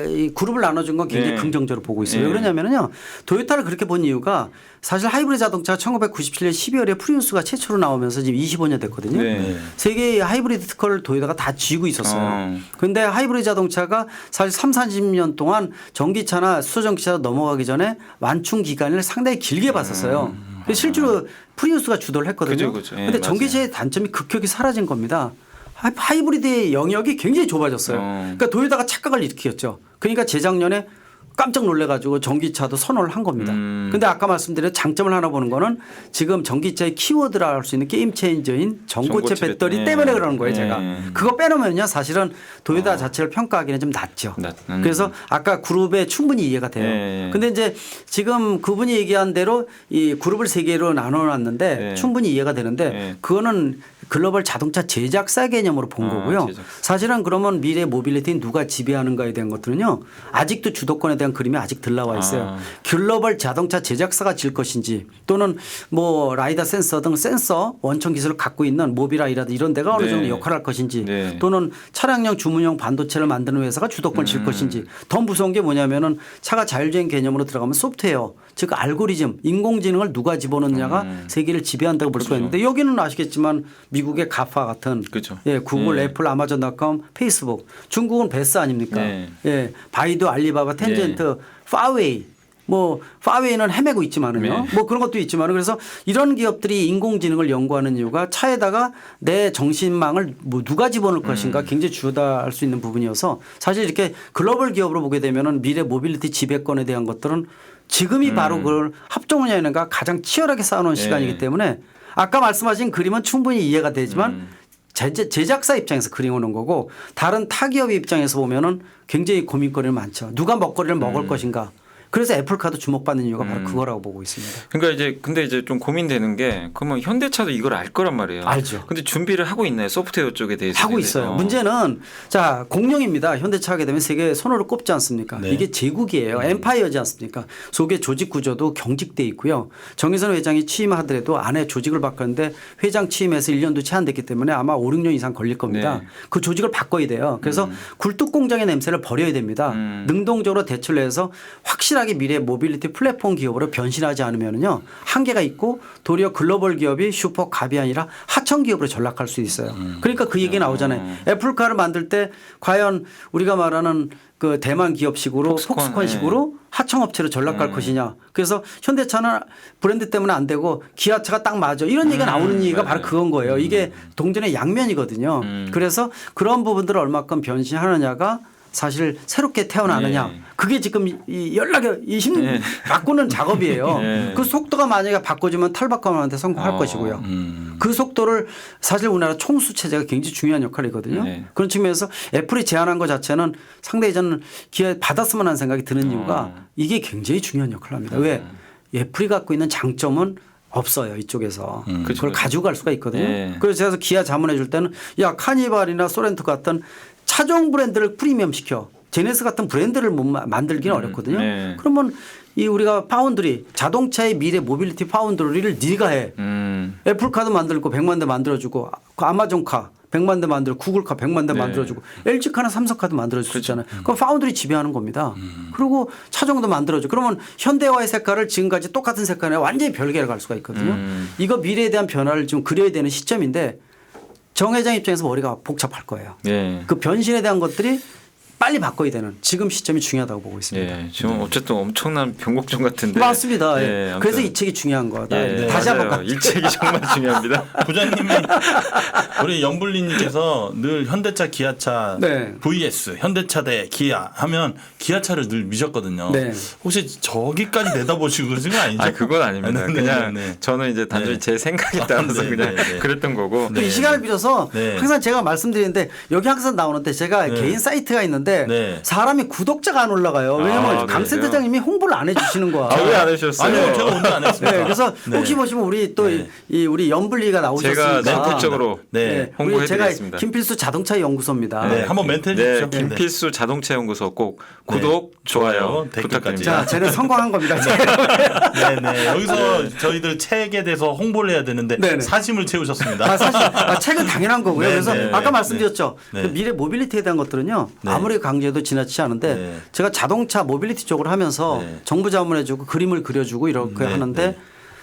이 그룹을 나눠준 건 굉장히 네. 긍정적으로 보고 있어요. 네. 왜 그러냐면요. 도요타를 그렇게 본 이유가 사실 하이브리드 자동차가 1997년 12월에 프리우스가 최초로 나오면서 지금 25년 됐거든요. 네. 세계의 하이브리드 특허를 도요타가 다 쥐고 있었어요. 그런데 하이브리드 자동차가 사실 3, 40년 동안 전기차나 수소전기차 넘어가기 전에 완충 기간을 상당히 길게 봤었어요. 실제로 프리우스가 주도를 했거든요. 그죠. 예, 그런데 맞아요. 전기차의 단점이 급격히 사라진 겁니다. 하이브리드의 영역이 굉장히 좁아졌어요. 그러니까 도요타가 착각을 일으켰죠. 그러니까 재작년에 깜짝 놀래가지고 전기차도 선호를 한 겁니다. 근데 아까 말씀드린 장점을 하나 보는 거는 지금 전기차의 키워드라 할 수 있는 게임 체인저인 전고체 전고체 배터리 배터리. 때문에 그러는 거예요, 제가. 네. 그거 빼놓으면요, 사실은 도요타 자체를 평가하기는 좀 낮죠. 그래서 아까 그룹에 충분히 이해가 돼요. 네. 근데 이제 지금 그분이 얘기한 대로 이 그룹을 세 개로 나눠놨는데 네. 충분히 이해가 되는데 네. 그거는 글로벌 자동차 제작사 개념으로 본 거고요. 제작사. 사실은 그러면 미래 모빌리티 누가 지배하는가에 대한 것들은요. 아직도 주도권에 대한 그림이 아직 덜 나와 있어요. 글로벌 자동차 제작사가 질 것인지 또는 뭐 라이다 센서 등 센서 원천 기술을 갖고 있는 모빌아이라든지 이런 데가 어느 네. 정도 역할을 할 것인지 네. 또는 차량용 주문용 반도체를 만드는 회사가 주도권을 질 것인지 더 무서운 게 뭐냐면은 차가 자율주행 개념으로 들어가면 소프트웨어 즉 알고리즘 인공지능을 누가 집어넣느냐가 세계를 지배한다고 볼 수가 있는데 여기는 아시겠지만 미국의 가파 같은 그렇죠. 예, 구글, 네. 애플, 아마존닷컴, 페이스북 중국은 베스 아닙니까? 네. 예, 바이두, 알리바바, 텐젠트, 파웨이 뭐 파웨이는 헤매고 있지만은요. 뭐 그런 것도 있지만은 그래서 이런 기업들이 인공지능을 연구하는 이유가 차에다가 내 정신망을 뭐 누가 집어넣을 것인가 굉장히 주요할 수 있는 부분이어서 사실 이렇게 글로벌 기업으로 보게 되면은 미래 모빌리티 지배권에 대한 것들은 지금이 바로 그걸 합종연예가 가장 치열하게 싸우는 시간이기 때문에 아까 말씀하신 그림은 충분히 이해가 되지만 제작사 입장에서 그림오는 거고 다른 타 기업의 입장에서 보면은 굉장히 고민거리는 많죠. 누가 먹거리를 먹을 것인가. 그래서 애플카도 주목받는 이유가 바로 그거라고 보고 있습니다. 그러니까 이제 근데 이제 좀 고민되는 게 그러면 현대차도 이걸 알 거란 말이에요. 알죠. 근데 준비를 하고 있나요? 소프트웨어 쪽에 대해서 하고 있어요. 문제는 자 공룡입니다. 현대차 하게 되면 세계 손으로 꼽지 않습니까? 네. 이게 제국이에요. 엠파이어지 않습니까? 속에 조직 구조도 경직돼 있고요. 정의선 회장이 취임하더라도 안에 조직을 바꿨는데 회장 취임해서 1년도 채 안 됐기 때문에 아마 5, 6년 이상 걸릴 겁니다. 네. 그 조직을 바꿔야 돼요. 그래서 굴뚝 공장의 냄새를 버려야 됩니다. 능동적으로 대처를 해서 확실하게 미래 모빌리티 플랫폼 기업으로 변신하지 않으면요 한계가 있고 도리어 글로벌 기업이 슈퍼 갑이 아니라 하청 기업으로 전락할 수 있어요. 그러니까 그 얘기 나오잖아요. 애플카를 만들 때 과연 우리가 말하는 그 대만 기업식으로 폭스콘식으로 하청업체로 전락할 것이냐. 그래서 현대차는 브랜드 때문에 안 되고 기아차가 딱 맞아. 이런 얘기가 나오는 얘기가 바로 그건 거예요. 이게 동전의 양면이거든요. 그래서 그런 부분들을 얼마큼 변신하느냐가 사실 새롭게 태어나느냐. 그게 지금 이 연락의 이 바꾸는 작업이에요. 그 속도가 만약에 바꿔주면 탈바꿈하는데 성공할 것이고요. 그 속도를 사실 우리나라 총수 체제가 굉장히 중요한 역할이거든요. 그런 측면에서 애플이 제안한 것 자체는 상당히 저는 기회 받았으면 하는 생각이 드는 이유가 이게 굉장히 중요한 역할을 합니다. 왜? 애플이 갖고 있는 장점은 없어요. 이쪽에서. 그걸 가지고 갈 수가 있거든요. 그래서 제가 기아 자문해 줄 때는 야 카니발이나 소렌토 같은 차종 브랜드를 프리미엄 시켜. 제네스 같은 브랜드를 못 만들기는 어렵거든요. 그러면 이 우리가 파운드리 자동차의 미래 모빌리티 파운드리를 네가 해. 애플카도 만들고 100만 대 만들어주고 아마존카 100만 대 만들어 구글카 100만 대 만들어주고 LG카나 삼성카도 만들어줄 수 있잖아요. 그럼 파운드리 지배하는 겁니다. 그리고 차종도 만들어줘. 그러면 현대화의 색깔을 지금까지 똑같은 색깔에 완전히 별개로 갈 수가 있거든요. 이거 미래에 대한 변화를 좀 그려야 되는 시점인데 정 회장 입장에서 머리가 복잡할 거예요. 그 변신에 대한 것들이 빨리 바꿔야 되는 지금 시점이 중요하다고 보고 있습니다. 지금 어쨌든 엄청난 변곡점 같은데. 맞습니다. 그래서 이 책이 중요한 거다. 다시 한번 이 책이 정말 중요합니다. 부장님이 우리 염블리님께서 늘 현대차 기아차 vs 현대차 대 기아 하면 기아차를 늘 미셨거든요. 혹시 저기까지 내다보시고 그러신 거 아니죠? 그건 아닙니다. 그냥 저는 이제 단순히 제 생각에 따라서 그냥 그랬던 거고. 이 시간을 빌어서 항상 제가 말씀드리는데 여기 항상 나오는데 제가 개인 사이트가 있는데 사람이 구독자가 안 올라가요. 왜냐하면 강센터장님이 홍보를 안 해주시는 거야. 왜 안 해주셨어요? 아니요, 제가 오늘 안 했습니다. 그래서 혹시 보시면 우리 또 이 우리 염블리가 나오셨으니까 제가 멘트적으로 홍보해드리겠습니다. 제가 김필수 자동차 연구소입니다. 한번 멘트 해주십시오. 김필수 자동차 연구소 꼭 구독, 좋아요 부탁드립니다. 자, 쟤는 성공한 겁니다. 여기서 저희들 책에 대해서 홍보를 해야 되는데 사심을 채우셨습니다. 책은 당연한 거고요. 그래서 아까 말씀드렸죠. 그 미래 모빌리티에 대한 것들은요. 아무리 강조해도 지나치지 않은데 제가 자동차 모빌리티 쪽으로 하면서 정부 자문해주고 그림을 그려주고 이렇게 하는데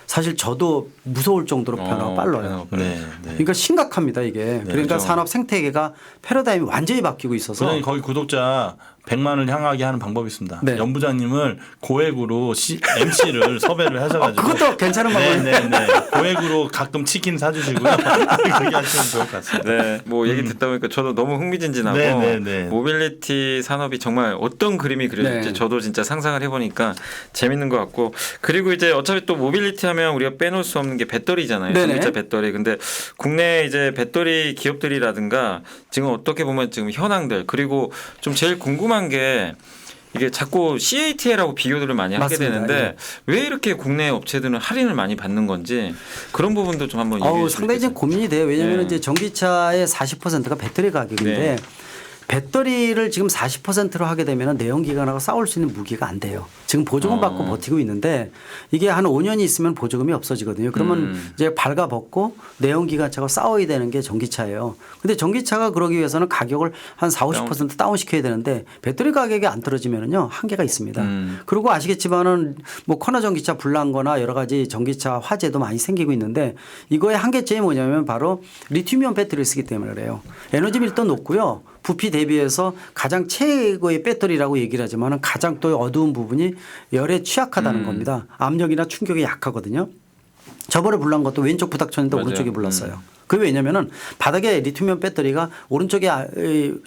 사실 저도 무서울 정도로 변화가 빨라요. 그러니까 심각합니다 이게. 그러니까 그렇죠. 산업 생태계가 패러다임이 완전히 바뀌고 있어서. 거기 구독자 100만을 향하게 하는 방법이 있습니다. 연 부장님을 고액으로 MC를 섭외를 하셔가지고 그것도 괜찮은 방법이네요. 고액으로 가끔 치킨 사주시고요. 그렇게 하시면 좋을 것 같습니다. 뭐 얘기 듣다 보니까 저도 너무 흥미진진하고 모빌리티 산업이 정말 어떤 그림이 그려질지 저도 진짜 상상을 해보니까 재밌는 것 같고 그리고 이제 어차피 또 모빌리티 하면 우리가 빼놓을 수 없는 게 배터리잖아요. 전기차 배터리. 근데 국내 이제 배터리 기업들이라든가 지금 어떻게 보면 지금 현황들 그리고 좀 제일 궁금한 게 이게 자꾸 CATL하고 비교들을 많이 하게 되는데 왜 이렇게 국내 업체들은 할인을 많이 받는 건지 그런 부분도 좀 한번 얘기해 주시면 상당히 좀 고민이 돼요. 왜냐하면 이제 전기차의 40%가 배터리 가격인데 배터리를 지금 40%로 하게 되면 내연기관하고 싸울 수 있는 무기가 안 돼요. 지금 보조금 받고 버티고 있는데 이게 한 5년이 있으면 보조금이 없어지거든요. 그러면 이제 발가벗고 내연기관차가 싸워야 되는 게 전기차예요. 근데 전기차가 그러기 위해서는 가격을 한 40~50% 다운시켜야 되는데 배터리 가격이 안 떨어지면은요 한계가 있습니다. 그리고 아시겠지만은 뭐 코나 전기차 불난 거나 여러 가지 전기차 화재도 많이 생기고 있는데 이거의 한계점이 뭐냐면 바로 리튬이온 배터리를 쓰기 때문에 그래요. 에너지 밀도 높고요. 부피 대비해서 가장 최고의 배터리라고 얘기를 하지만 가장 또 어두운 부분이 열에 취약하다는 겁니다. 압력이나 충격에 약하거든요. 저번에 불난 것도 왼쪽 부닥쳤는데 맞아요. 오른쪽에 불났어요. 그게 왜냐면은 바닥에 리튬이온 배터리가 오른쪽에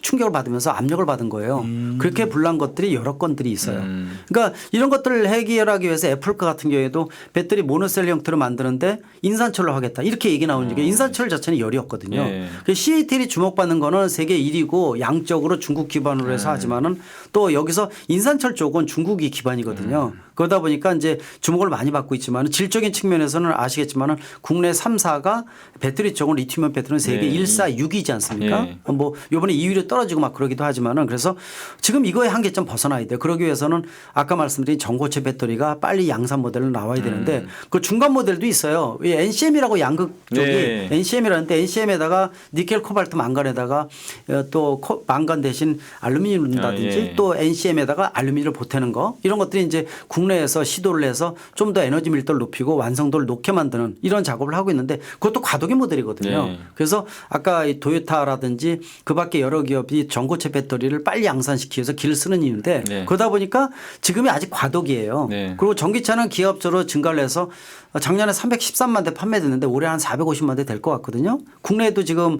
충격을 받으면서 압력을 받은 거예요. 그렇게 불난 것들이 여러 건들이 있어요. 그러니까 이런 것들을 해결하기 위해서 애플카 같은 경우에도 배터리 모노셀 형태로 만드는데 인산철로 하겠다 이렇게 얘기 나오는 게 인산철 자체는 열이 없거든요. 예. CATL이 주목받는 거는 세계 1위고 양적으로 중국 기반으로 해서 하지만은 또 여기서 인산철 쪽은 중국이 기반이거든요. 그러다 보니까 이제 주목을 많이 받고 있지만 질적인 측면에서는 아시겠지만은 국내 3사가 배터리 쪽은 리튬이온 배터리는 세계 네. 1, 4, 6위지 않습니까? 네. 뭐 이번에 2위로 떨어지고 막 그러기도 하지만은 그래서 지금 이거의 한계점 벗어나야 돼요. 그러기 위해서는 아까 말씀드린 전고체 배터리가 빨리 양산 모델로 나와야 되는데 그 중간 모델도 있어요. 이 NCM이라고 양극 쪽이 네. NCM이라는데 NCM에다가 니켈, 코발트, 망간에다가 또 망간 대신 알루미늄을 넣는다든지 예. 또 NCM에다가 알루미늄을 보태는 거 이런 것들이 이제 국내에서 시도를 해서 좀 더 에너지 밀도를 높이고 완성도를 높게 만드는 이런 작업을 하고 있는데 그것도 과도기 모델이거든요. 네. 그래서 아까 이 도요타라든지 그 밖에 여러 기업이 전고체 배터리를 빨리 양산시키기 위해서 길을 쓰는 이유인데 네. 그러다 보니까 지금이 아직 과도기예요. 네. 그리고 전기차는 기업적으로 증가를 해서 작년에 313만 대 판매됐는데 올해 한 450만 대 될 것 같거든요. 국내에도 지금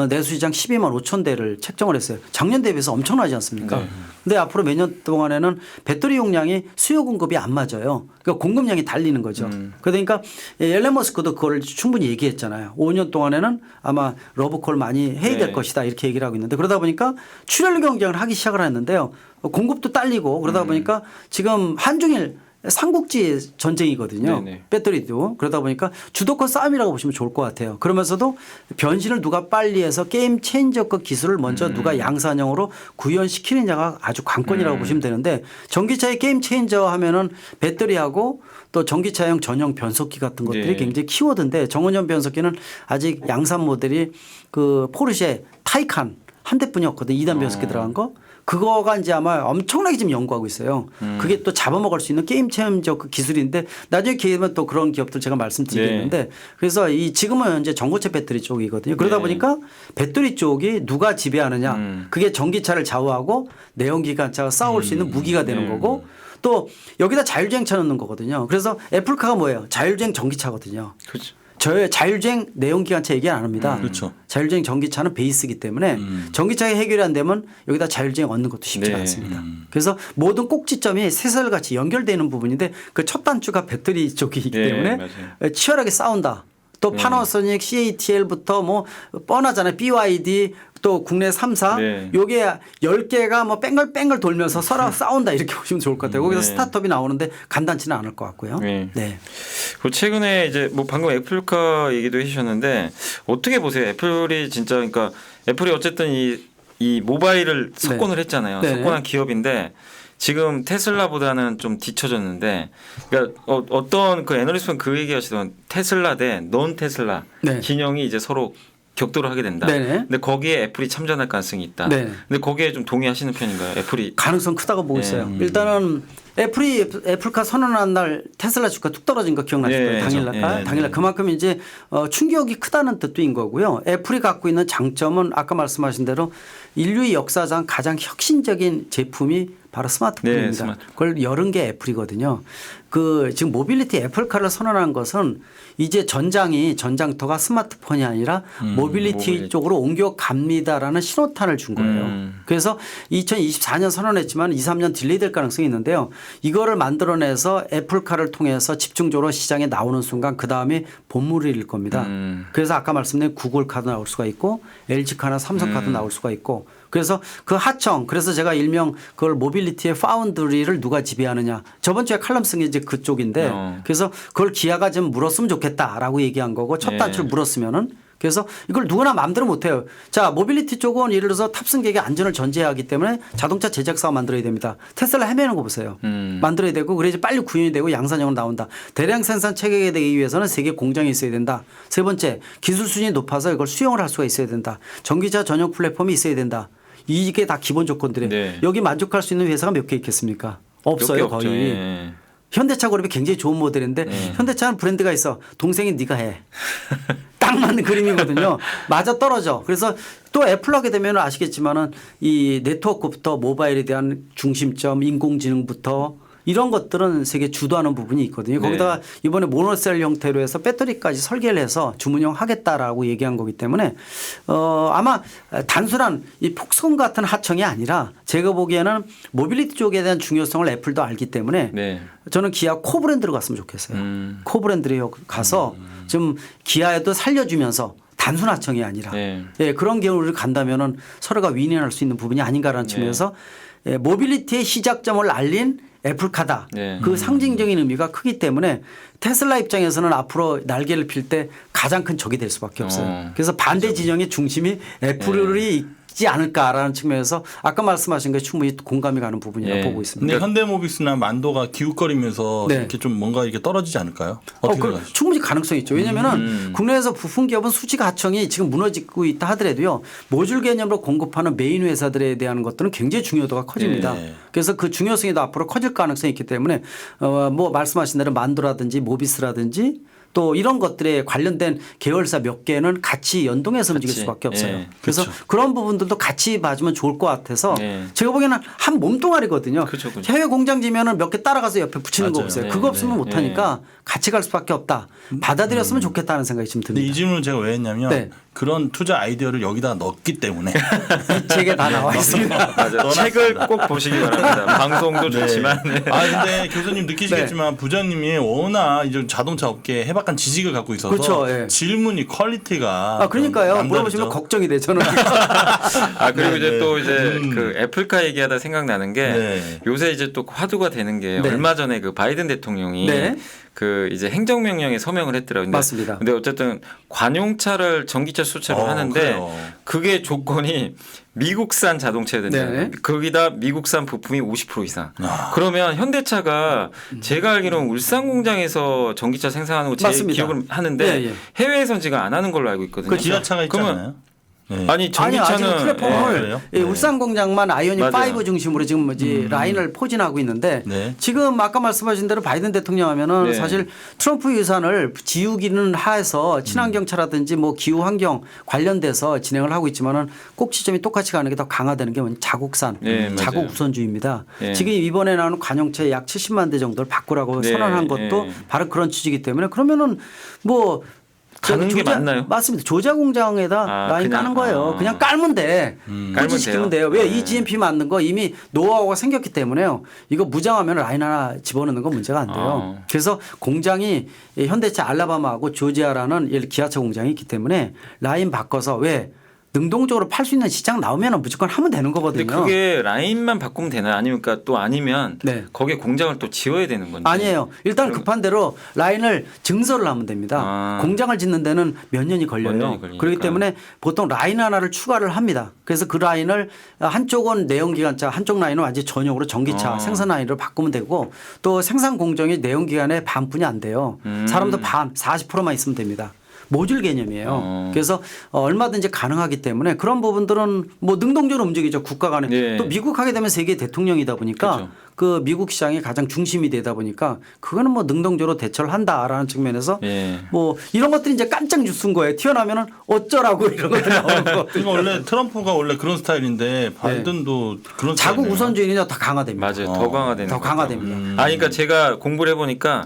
내수시장 12만 5천 대를 책정을 했어요. 작년 대비해서 엄청나지 않습니까? 네. 근데 앞으로 몇 년 동안에는 배터리 용량이 수요 공급이 안 맞아요. 그러니까 공급량이 달리는 거죠. 그러니까 앨런 머스크도 그걸 충분히 얘기했잖아요. 5년 동안에는 아마 러브콜 많이 해야 될 네. 것이다 이렇게 얘기를 하고 있는데 그러다 보니까 출혈 경쟁을 하기 시작을 했는데요. 공급도 딸리고 그러다 보니까 지금 한중일 삼국지 전쟁이거든요. 네네. 배터리도. 그러다 보니까 주도권 싸움이라고 보시면 좋을 것 같아요. 그러면서도 변신을 누가 빨리 해서 게임 체인저급 기술을 먼저 누가 양산형으로 구현시키느냐가 아주 관건이라고 보시면 되는데 전기차의 게임 체인저 하면은 배터리하고 또 전기차용 전용 변속기 같은 것들이 네. 굉장히 키워드인데 전원형 변속기는 아직 양산 모델이 그 포르쉐 타이칸 한 대뿐이었거든요. 2단 변속기 들어간 거. 그거가 이제 아마 엄청나게 지금 연구하고 있어요. 그게 또 잡아먹을 수 있는 게임 체험적 그 기술인데 나중에 기회면 또 그런 기업들 제가 말씀드리겠는데 그래서 이 지금은 이제 전고체 배터리 쪽이거든요. 그러다 네. 보니까 배터리 쪽이 누가 지배하느냐 그게 전기차를 좌우하고 내연기관차가 싸울 수 있는 무기가 되는 거고 또 여기다 자율주행차 넣는 거거든요. 그래서 애플카가 뭐예요? 자율주행 전기차거든요. 그렇죠. 저의 자율주행 내연기관차 얘기 안 합니다. 그렇죠. 자율주행 전기차는 베이스이기 때문에 전기차가 해결이 안 되면 여기다 자율주행 얻는 것도 쉽지가 네. 않습니다. 그래서 모든 꼭지점이 새살같이 연결되는 부분인데 그 첫 단추가 배터리 쪽이기 네, 때문에 맞아요. 치열하게 싸운다. 또 파나소닉, CATL부터 뭐 뻔하잖아요. BYD 또 국내 3사 네. 요게 10개가 뭐 뺑글뺑글 돌면서 서로 싸운다 이렇게 보시면 좋을 것 같아요. 거기서 네. 스타트업이 나오는데 간단치는 않을 것 같고요. 네. 네. 그리고 최근에 이제 뭐 방금 애플카 얘기도 해주셨는데 어떻게 보세요? 애플이 진짜 그러니까 애플이 어쨌든 이 모바일을 석권을 했잖아요. 네. 석권한 기업인데 지금 테슬라보다는 좀 뒤쳐졌는데 그러니까 어떤 그 애널리스트는 그 얘기하시던 테슬라 대 넌 테슬라 네. 진영이 이제 서로 격돌을 하게 된다. 네네. 근데 거기에 애플이 참전할 가능성이 있다. 네. 근데 거기에 좀 동의하시는 편인가요? 애플이 가능성 크다고 보고 네. 있어요. 일단은 애플카 선언한 날 테슬라 주가 뚝 떨어진 거 기억나실 네, 거예요. 당일날. 네, 네. 당일날 그만큼 이제 충격이 크다는 뜻도인 거고요. 애플이 갖고 있는 장점은 아까 말씀하신 대로 인류의 역사상 가장 혁신적인 제품이 바로 스마트폰입니다. 네, 스마트폰. 그걸 열은 게 애플이거든요. 그 지금 모빌리티 애플카를 선언한 것은 이제 전장터가 스마트폰이 아니라 모빌리티 쪽으로 옮겨갑니다라는 신호탄을 준 거예요. 그래서 2024년 선언했지만 2, 3년 딜레이 될 가능성이 있는데요. 이거를 만들어내서 애플카를 통해서 집중적으로 시장에 나오는 순간 그다음에 본물을 일 겁니다. 그래서 아까 말씀드린 구글카도 나올 수가 있고 LG카나 삼성카도 나올 수가 있고 그래서 그 하청 그래서 제가 일명 그걸 모빌리티의 파운드리를 누가 지배하느냐 저번 주에 칼럼 쓴 게 이제 그쪽인데 그래서 그걸 기아가 좀 물었으면 좋겠다라고 얘기한 거고 첫 네. 단추를 물었으면은 그래서 이걸 누구나 마음대로 못해요. 자 모빌리티 쪽은 예를 들어서 탑승객의 안전을 전제해야 하기 때문에 자동차 제작사가 만들어야 됩니다. 테슬라 헤매는 거 보세요. 만들어야 되고 그래야지 빨리 구현이 되고 양산형으로 나온다. 대량 생산 체계가 되기 위해서는 세계 공장이 있어야 된다. 세 번째 기술 수준이 높아서 이걸 수용을 할 수가 있어야 된다. 전기차 전용 플랫폼이 있어야 된다. 이게 다 기본 조건들이에요. 네. 여기 만족할 수 있는 회사가 몇 개 있겠습니까? 없어요 몇 개 없죠. 거의. 예. 현대차 그룹이 굉장히 좋은 모델인데 현대차는 브랜드가 있어. 동생이 네가 해. 딱 딱 맞는 그림이거든요. 맞아 떨어져. 그래서 또 애플 하게 되면 아시겠지만은 이 네트워크부터 모바일에 대한 중심점, 인공지능부터 이런 것들은 세계 주도하는 부분이 있거든요. 거기다가 이번에 모노셀 형태로 해서 배터리까지 설계를 해서 주문형 하겠다라고 얘기한 거기 때문에 아마 단순한 이 폭스콘 같은 하청이 아니라 제가 보기에는 모빌리티 쪽에 대한 중요성을 애플도 알기 때문에 네. 저는 기아 코 브랜드로 갔으면 좋겠어요. 코 브랜드로 가서 좀 기아에도 살려주면서 단순 하청이 아니라 예, 그런 경우를 간다면은 서로가 윈윈할 수 있는 부분이 아닌가라는 측면에서 예, 모빌리티의 시작점을 알린 애플카다. 네. 그 상징적인 의미가 크기 때문에 테슬라 입장에서는 앞으로 날개를 필 때 가장 큰 적이 될 수밖에 없어요. 그래서 반대 진영의 중심이 애플이 있지 않을까라는 측면에서 아까 말씀하신 것에 충분히 공감이 가는 부분이라고 보고 있습니다. 근데 현대모비스나 만도가 기웃거리면서 이렇게 좀 뭔가 이렇게 떨어지지 않을까요? 어떻게 생각하시죠? 충분히 가능성이 있죠. 왜냐하면 국내에서 부품 기업은 수직 하청이 지금 무너지고 있다 하더라도요. 모듈 개념으로 공급하는 메인 회사들에 대한 것들은 굉장히 중요도가 커집니다. 그래서 그 중요성이 더 앞으로 커질 가능성이 있기 때문에 뭐 말씀하신 대로 만도라든지 모비스라든지 또 이런 것들에 관련된 계열사 몇 개는 같이 연동해서 움직일 수밖에 없어요. 그래서 그런 부분들도 같이 봐주면 좋을 것 같아서 제가 보기에는 한 몸뚱아리거든요. 해외 공장지면은 몇 개 따라가서 옆에 붙이는 거 없어요. 그거 없으면 못하니까 같이 갈 수밖에 없다. 받아들였으면 좋겠다는 생각이 좀 듭니다. 이 질문을 제가 왜 했냐면 그런 투자 아이디어를 여기다 넣었기 때문에 이 책에 다 나와 있습니다. 맞아요. 책을 꼭 보시기 바랍니다. 방송도 좋지만. 근데 교수님 느끼시겠지만 부장님이 워낙 이제 자동차 업계에 해박한 지식을 갖고 있어서 그렇죠. 질문이 퀄리티가 그러니까요. 물어보시면 걱정이 돼 저는. 그리고 이제 또 이제 그 애플카 얘기하다 생각나는 게 요새 이제 또 화두가 되는 게 얼마 전에 그 바이든 대통령이 그 이제 행정명령에 서명을 했더라고요. 맞습니다. 근데 어쨌든 관용차를 전기차 수출을 하는데 그게 조건이 미국산 자동차야 된다. 거기다 미국산 부품이 50% 이상. 그러면 현대차가 제가 알기로는 울산 공장에서 전기차 생산하는 거 제 기억을 하는데 해외에선 지금 안 하는 걸로 알고 있거든요. 그 기아차가 있잖아요. 아니 전기차는 플랫폼을 울산 공장만 아이오닉 5 중심으로 지금 라인을 포진하고 있는데 지금 아까 말씀하신 대로 바이든 대통령 하면은 사실 트럼프 예산을 지우기는 하에서 친환경차라든지 뭐 기후 환경 관련돼서 진행을 하고 있지만은 꼭 지점이 똑같이 가는 게 더 강화되는 게 뭐냐 자국산 자국 우선주의입니다. 지금 이번에 나오는 관용차에 약 70만 대 정도를 바꾸라고 선언한 것도 바로 그런 취지이기 때문에 그러면은 뭐 가는 게 맞나요? 맞습니다. 조자 공장에다 라인 까는 거예요. 그냥 깔면 돼. 포진시키면 돼요. 왜 이 GMP 만든 거 이미 노하우가 생겼기 때문에요. 이거 무장하면 라인 하나 집어넣는 건 문제가 안 돼요. 그래서 공장이 현대차 알라바마하고 조지아라는 기아차 공장이 있기 때문에 라인 바꿔서 왜 능동적으로 팔 수 있는 시장 나오면 무조건 하면 되는 거거든요. 근데 그게 라인만 바꾸면 되나요? 아니면 또 아니면 거기에 공장을 또 지어야 되는 건지? 아니에요. 일단 급한 대로 라인을 증설을 하면 됩니다. 공장을 짓는 데는 몇 년이 걸려요. 그렇기 때문에 보통 라인 하나를 추가를 합니다. 그래서 그 라인을 한쪽은 내연기관차, 한쪽 라인은 완전히 전용으로 전기차 생산 라인으로 바꾸면 되고 또 생산 공정이 내연기관의 반뿐이 안 돼요. 사람도 반 40%만 있으면 됩니다. 모듈 개념이에요. 그래서 얼마든지 가능하기 때문에 그런 부분들은 뭐 능동적으로 움직이죠. 국가 간에. 또 미국 하게 되면 세계 대통령이다 보니까 그 미국 시장이 가장 중심이 되다 보니까 그거는 뭐 능동적으로 대처를 한다라는 측면에서 뭐 이런 것들이 이제 깜짝 뉴스인 거예요. 튀어나오면은 어쩌라고 이런 것들 나오는 거. 그러니까 원래 트럼프가 원래 그런 스타일인데 바이든도 그런 자국 스타일이네요. 우선주의는 더 강화됩니다. 맞아요. 더 강화되는 더 강화됩니다. 그러니까 제가 공부를 해보니까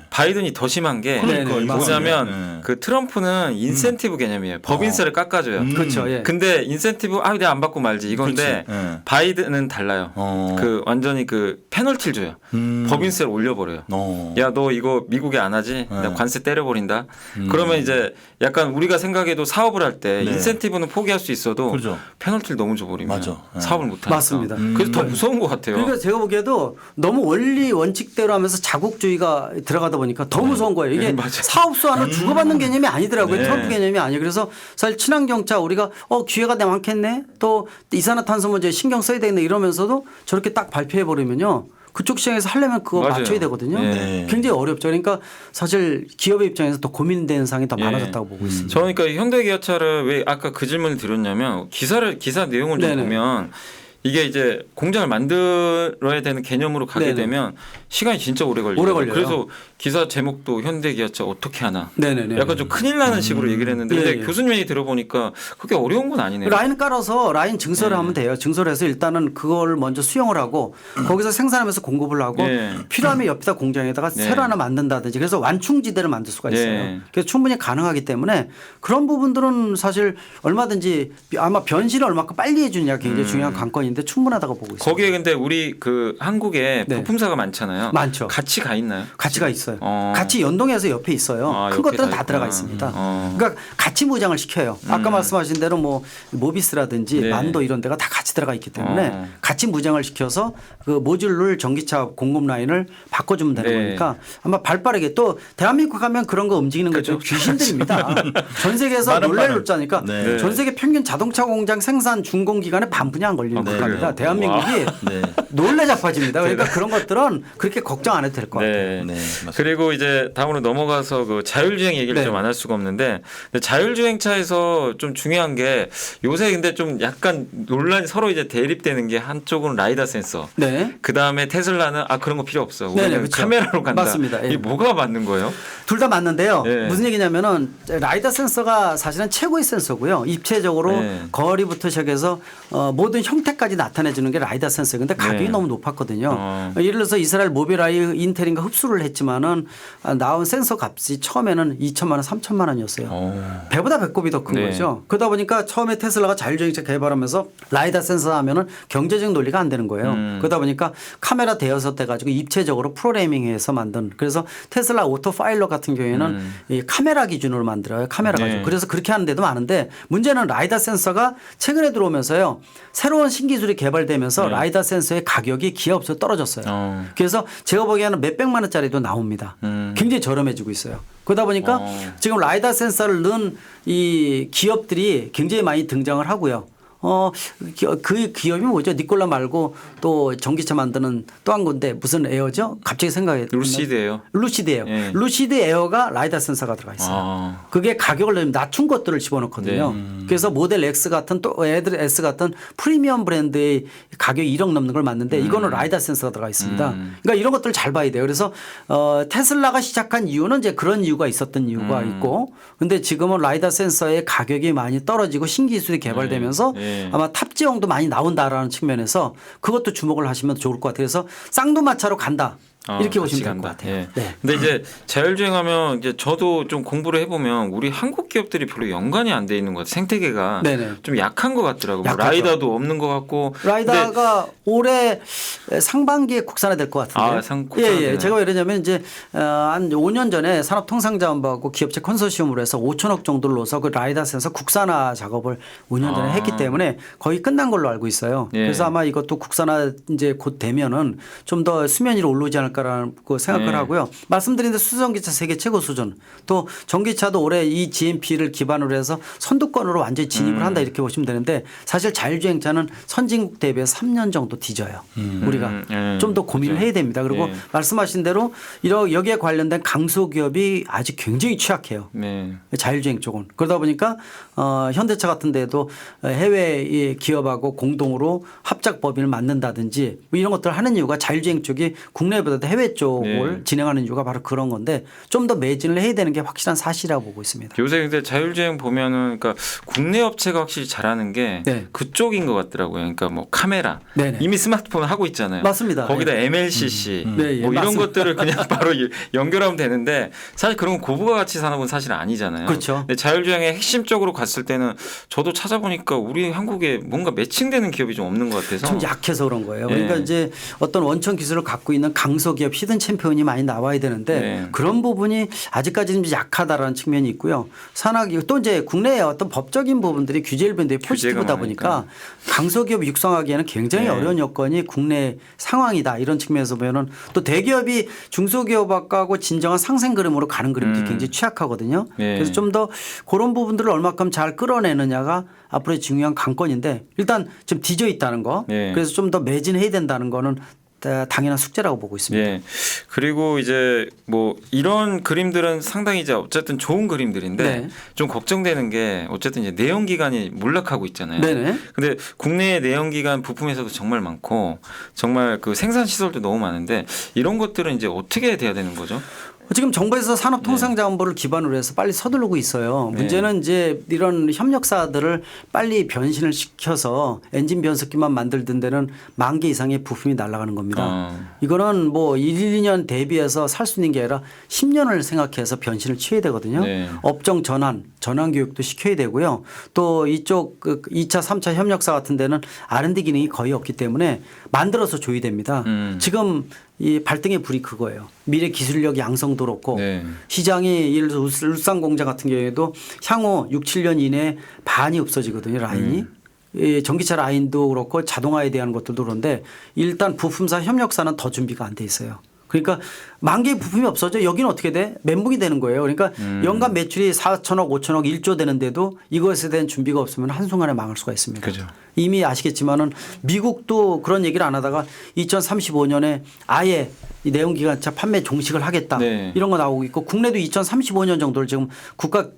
바이든이 더 심한 게 뭐냐면 그 트럼프는 인센티브 개념이에요. 법인세를 깎아줘요. 그렇죠. 근데 인센티브 내가 안 받고 말지 이건데 바이든은 달라요. 그 완전히 그 페널티를 줘요. 법인세를 올려버려요. 야, 너 이거 미국에 안 하지? 내가 관세 때려버린다. 그러면 이제 약간 우리가 생각해도 사업을 할 때 인센티브는 포기할 수 있어도 페널티를 너무 줘버리면 사업을 못하니까. 맞습니다. 그래서 더 무서운 것 같아요. 그러니까 제가 보기에도 너무 원리 원칙대로 하면서 자국주의가 들어가다 보니까 더 무서운 거예요. 이게 사업소 안을 주고받는 개념이 아니더라고요. 트럼프 개념이 아니에요. 그래서 사실 친환경차 우리가 기회가 내 많겠네. 또 이산화탄소 문제 신경 써야 되겠네 이러면서도 저렇게 딱 발표해버리면요. 그쪽 시장에서 하려면 그거 맞춰야 되거든요. 굉장히 어렵죠. 그러니까 사실 기업의 입장에서 더 고민되는 사항이 더 많아졌다고 보고 있습니다. 저는 그러니까 현대기아차를 왜 아까 그 질문을 드렸냐면 기사 내용을 좀 보면 이게 이제 공장을 만들어야 되는 개념으로 가게 네네. 되면 시간이 진짜 오래 걸려요. 오래 걸려요. 그래서 기사 제목도 현대기아차 어떻게 하나. 네네네. 약간 좀 큰일 나는 식으로 얘기를 했는데 근데 예, 예. 교수님 얘기 들어보니까 그게 어려운 건 아니네요. 라인 깔아서 라인 증설을 네. 하면 돼요. 증설을 해서 일단은 그걸 먼저 수용을 하고 거기서 생산하면서 공급을 하고 네. 필요하면 옆에다 공장에다가 네. 새로 하나 만든다든지 그래서 완충지대를 만들 수가 있어요. 네. 그래서 충분히 가능하기 때문에 그런 부분들은 사실 얼마든지 아마 변신을 얼마큼 빨리 해주느냐 굉장히 중요한 관건인데 충분하다고 보고 있습니다. 거기에 근데 우리 그 한국에 네. 부품사가 많잖아요. 많죠. 같이 가 있나요? 가치가 있어요. 어. 같이 연동해서 옆에 있어요. 아, 큰 옆에 것들은 다 다 들어가 있구나. 있습니다. 어. 그러니까 같이 무장을 시켜요. 아까 말씀하신 대로 뭐 모비스라든지 네. 만도 이런 데가 다 같이 들어가 있기 때문에 어. 같이 무장을 시켜서 그 모듈을 전기차 공급 라인을 바꿔주면 되는 네. 거니까 아마 발빠르게 또 대한민국 가면 그런 거 움직이는 거죠. 그렇죠. 귀신들입니다. 전 세계에서 빠른 놀랄 빠른. 놓자니까 네. 전 세계 평균 자동차 공장 생산 준공 기간에 반 분이 안 걸리는 아, 국가입니다. 그래요? 대한민국이 네. 놀래 자빠집니다. 그러니까 그런 것들은 그렇게 걱정 안 해도 될 것 같아요. 네. 네, 맞습니다. 그리고 이제 다음으로 넘어가서 그 자율주행 얘기를 네. 좀 안 할 수가 없는데 근데 자율주행차에서 좀 중요한 게 요새 근데 좀 약간 논란이 서로 이제 대립되는 게 한쪽은 라이다 센서 네. 그 다음에 테슬라는 그런 거 필요 없어. 네네, 우리는 그렇죠. 카메라로 간다. 맞습니다. 예. 이게 뭐가 맞는 거예요? 둘 다 맞는데요. 네. 무슨 얘기냐면은 라이다 센서가 사실은 최고의 센서고요. 입체적으로 네. 거리부터 시작해서 모든 형태까지 나타내주는 게 라이다 센서예요. 근데 가격이 네. 너무 높았거든요. 어. 예를 들어서 이스라엘 모빌아이 인텔인가 흡수를 했지만은 나온 센서 값이 처음에는 2천만 원, 3천만 원이었어요. 배보다 배꼽이 더 큰 네. 거죠. 그러다 보니까 처음에 테슬라가 자율주행차 개발하면서 라이다 센서 하면은 경제적 논리가 안 되는 거예요. 그러다 보니까 카메라 대여섯 대 가지고 입체적으로 프로그래밍해서 만든 그래서 테슬라 오토 파일럿 같은 경우에는 이 카메라 기준으로 만들어요. 카메라 네. 가지고. 그래서 그렇게 하는 데도 많은데 문제는 라이다 센서가 최근에 들어오면서요. 새로운 신기술이 개발되면서 라이다 센서의 가격이 기업에서 떨어졌어요. 그래서 제가 보기에는 몇백만 원짜리도 나옵니다. 굉장히 저렴해지고 있어요. 그러다 보니까 지금 라이다 센서를 넣은 이 기업들이 굉장히 많이 등장을 하고요. 그 기업이 뭐죠? 니콜라 말고 또 전기차 만드는 또 한 건데 무슨 에어죠? 갑자기 생각이 루시드예요. 루시드예요. 예. 루시드 에어가 라이다 센서가 들어가 있어요. 그게 가격을 좀 낮춘 것들을 집어넣거든요. 그래서 모델 X 같은 또 애들 S 같은 프리미엄 브랜드의 가격이 1억 넘는 걸 맞는데 이거는 라이다 센서가 들어가 있습니다. 그러니까 이런 것들 잘 봐야 돼요. 그래서 테슬라가 시작한 이유는 이제 그런 이유가 있었던 이유가 있고 근데 지금은 라이다 센서의 가격이 많이 떨어지고 신기술이 개발되면서 아마 탑재용도 많이 나온다라는 측면에서 그것도 주목을 하시면 좋을 것 같아요. 그래서 쌍두마차로 간다. 이렇게 같이 보시면 될 것 간다. 같아요. 예. 네. 근데 이제 자율주행하면 이제 저도 좀 공부를 해보면 우리 한국 기업들이 별로 연관이 안 돼 있는 것 같아요. 생태계가 네네. 좀 약한 것 같더라고요. 뭐 약하죠. 라이다도 없는 것 같고. 근데 라이다가 올해 상반기에 국산화될 것 같은데요. 국산화되나요? 예. 제가 왜 이러냐면 이제 한 5년 전에 산업통상자원부하고 기업체 컨소시엄으로 해서 5천억 정도를 넣어서 그 라이다 센서 국산화 작업을 5년 전에 했기 때문에 거의 끝난 걸로 알고 있어요. 예. 그래서 아마 이것도 국산화 이제 곧 되면은 좀 더 수면 위로 올라오지 않을까라는 그 생각을 예. 하고요. 말씀드린 대로 수전기차 세계 최고 수준 또 전기차도 올해 이 GMP를 기반으로 해서 선두권으로 완전히 진입을 한다 이렇게 보시면 되는데 사실 자율주행차는 선진국 대비해서 3년 정도 뒤져요. 우리가 좀 더 고민을 해야 됩니다. 그리고 예. 말씀하신 대로 여기에 관련된 강소기업이 아직 굉장히 취약해요. 네. 자율주행 쪽은. 그러다 보니까 현대차 같은 데도 해외 기업하고 공동으로 합작 법인을 만든다든지 뭐 이런 것들을 하는 이유가 자율주행 쪽이 국내보다도 해외 쪽을 네. 진행하는 이유가 바로 그런 건데 좀 더 매진을 해야 되는 게 확실한 사실이라고 보고 있습니다. 요새 근데 자율주행 보면은 그러니까 국내 업체가 확실히 잘하는 게 네. 그쪽인 것 같더라고요. 그러니까 뭐 카메라 네네. 이미 스마트폰 하고 있잖아요. 맞습니다. 거기다 MLCC 네, 예, 뭐 이런 맞습니다. 것들을 그냥 바로 연결하면 되는데 사실 그런 건 고부가 가치 산업은 사실 아니잖아요. 그렇죠. 근데 자율주행의 핵심적으로 갔을 때는 저도 찾아보니까 우리 한국에 뭔가 매칭되는 기업이 좀 없는 것 같아서 좀 약해서 그런 거예요. 예. 그러니까 이제 어떤 원천 기술을 갖고 있는 강소기업 히든 챔피언이 많이 나와야 되는데 네. 그런 부분이 아직까지는 좀 약하다라는 측면이 있고요. 산학이 또 이제 국내의 어떤 법적인 부분들이 규제 일변들이 포지티브다 보니까 강소기업 육성하기에는 굉장히 네. 어려운 여건이 국내 상황이다 이런 측면에서 보면은 또 대기업이 중소기업하고 진정한 상생 그림으로 가는 그림들이 굉장히 취약하거든요. 네. 그래서 좀 더 그런 부분들을 얼마큼 잘 끌어내느냐가 앞으로의 중요한 관건인데 일단 좀 뒤져 있다는 거. 네. 그래서 좀 더 매진해야 된다는 거는 당연한 숙제라고 보고 있습니다. 예. 그리고 이제 뭐 이런 그림들은 상당히 이제 어쨌든 좋은 그림들인데 네. 좀 걱정되는 게 어쨌든 이제 내연 기관이 몰락하고 있잖아요. 네네. 근데 국내의 내연 기관 부품에서도 정말 많고 정말 그 생산 시설도 너무 많은데 이런 것들은 이제 어떻게 돼야 되는 거죠? 지금 정부에서 산업통상자원부를 기반으로 해서 빨리 서두르고 있어요. 네. 문제는 이제 이런 협력사들을 빨리 변신을 시켜서 엔진 변속기만 만들던 데는 10,000개 이상의 부품이 날아가는 겁니다. 이거는 뭐 1, 2년 대비해서 살 수 있는 게 아니라 10년을 생각해서 변신을 취해야 되거든요. 네. 업종 전환 교육도 시켜야 되고요. 또 이쪽 그 2차, 3차 협력사 같은 데는 R&D 기능이 거의 없기 때문에 만들어서 줘야 됩니다. 지금 이 발등의 불이 그거예요. 미래 기술력 양성도 그렇고 네. 시장이 예를 들어 울산 공장 같은 경우에도 향후 6, 7년 이내에 반이 없어지거든요. 라인이. 이 전기차 라인도 그렇고 자동화에 대한 것들도 그런데 일단 부품사 협력사는 더 준비가 안 돼 있어요. 그러니까 10,000개의 부품이 없어져 여기는 어떻게 돼? 멘붕이 되는 거예요. 그러니까 연간 매출이 4천억, 5천억, 1조 되는데도 이것에 대한 준비가 없으면 한순간에 망할 수가 있습니다. 그죠. 이미 아시겠지만은 미국도 그런 얘기를 안 하다가 2035년에 아예 이 내연기관차 판매 종식을 하겠다. 네. 이런 거 나오고 있고 국내도 2035년 정도를 지금 국가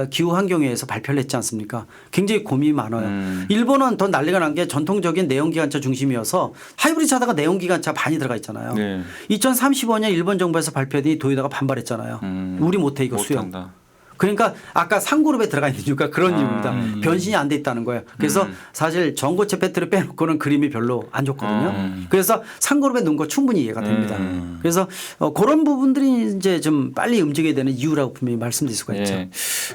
기후환경회에서 발표를 했지 않습니까? 굉장히 고민이 많아요. 일본은 더 난리가 난 게 전통적인 내연기관차 중심이어서 하이브리드 차다가 내연기관차 반이 들어가 있잖아요. 네. 2035년 일본 정부에서 발표했더니 도요다가 반발했잖아요. 우리 못해 이거 수용. 못한다. 그러니까 아까 3그룹에 들어가 있는 이유가 그런 이유입니다. 변신이 안 돼 있다는 거예요. 그래서 사실 전고체 배터리 빼놓고는 그림이 별로 안 좋거든요. 그래서 3그룹에 넣은 거 충분히 이해가 됩니다. 그래서 그런 부분들이 이제 좀 빨리 움직여야 되는 이유라고 분명히 말씀드릴 수가 있죠. 예.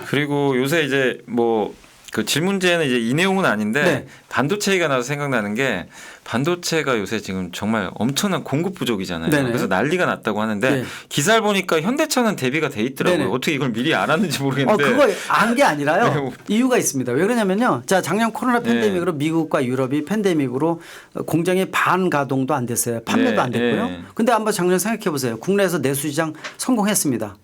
그리고 요새 이제 뭐 그 질문제는 이제 이 내용은 아닌데 네. 반도체 얘기가 나서 생각나는 게 반도체가 요새 지금 정말 엄청난 공급 부족이잖아요. 네네. 그래서 난리가 났다고 하는데 네. 기사를 보니까 현대차는 대비가 돼 있더라고요. 네네. 어떻게 이걸 미리 알았는지 모르겠는데. 그거 안 게 아니라요. 네. 이유가 있습니다. 왜 그러냐면요. 자, 작년 코로나 네. 팬데믹으로 미국과 유럽이 팬데믹으로 공장의 반가동도 안 됐어요. 판매도 네. 안 됐고요. 네. 근데 한번 작년 생각해 보세요. 국내에서 내수 시장 성공했습니다.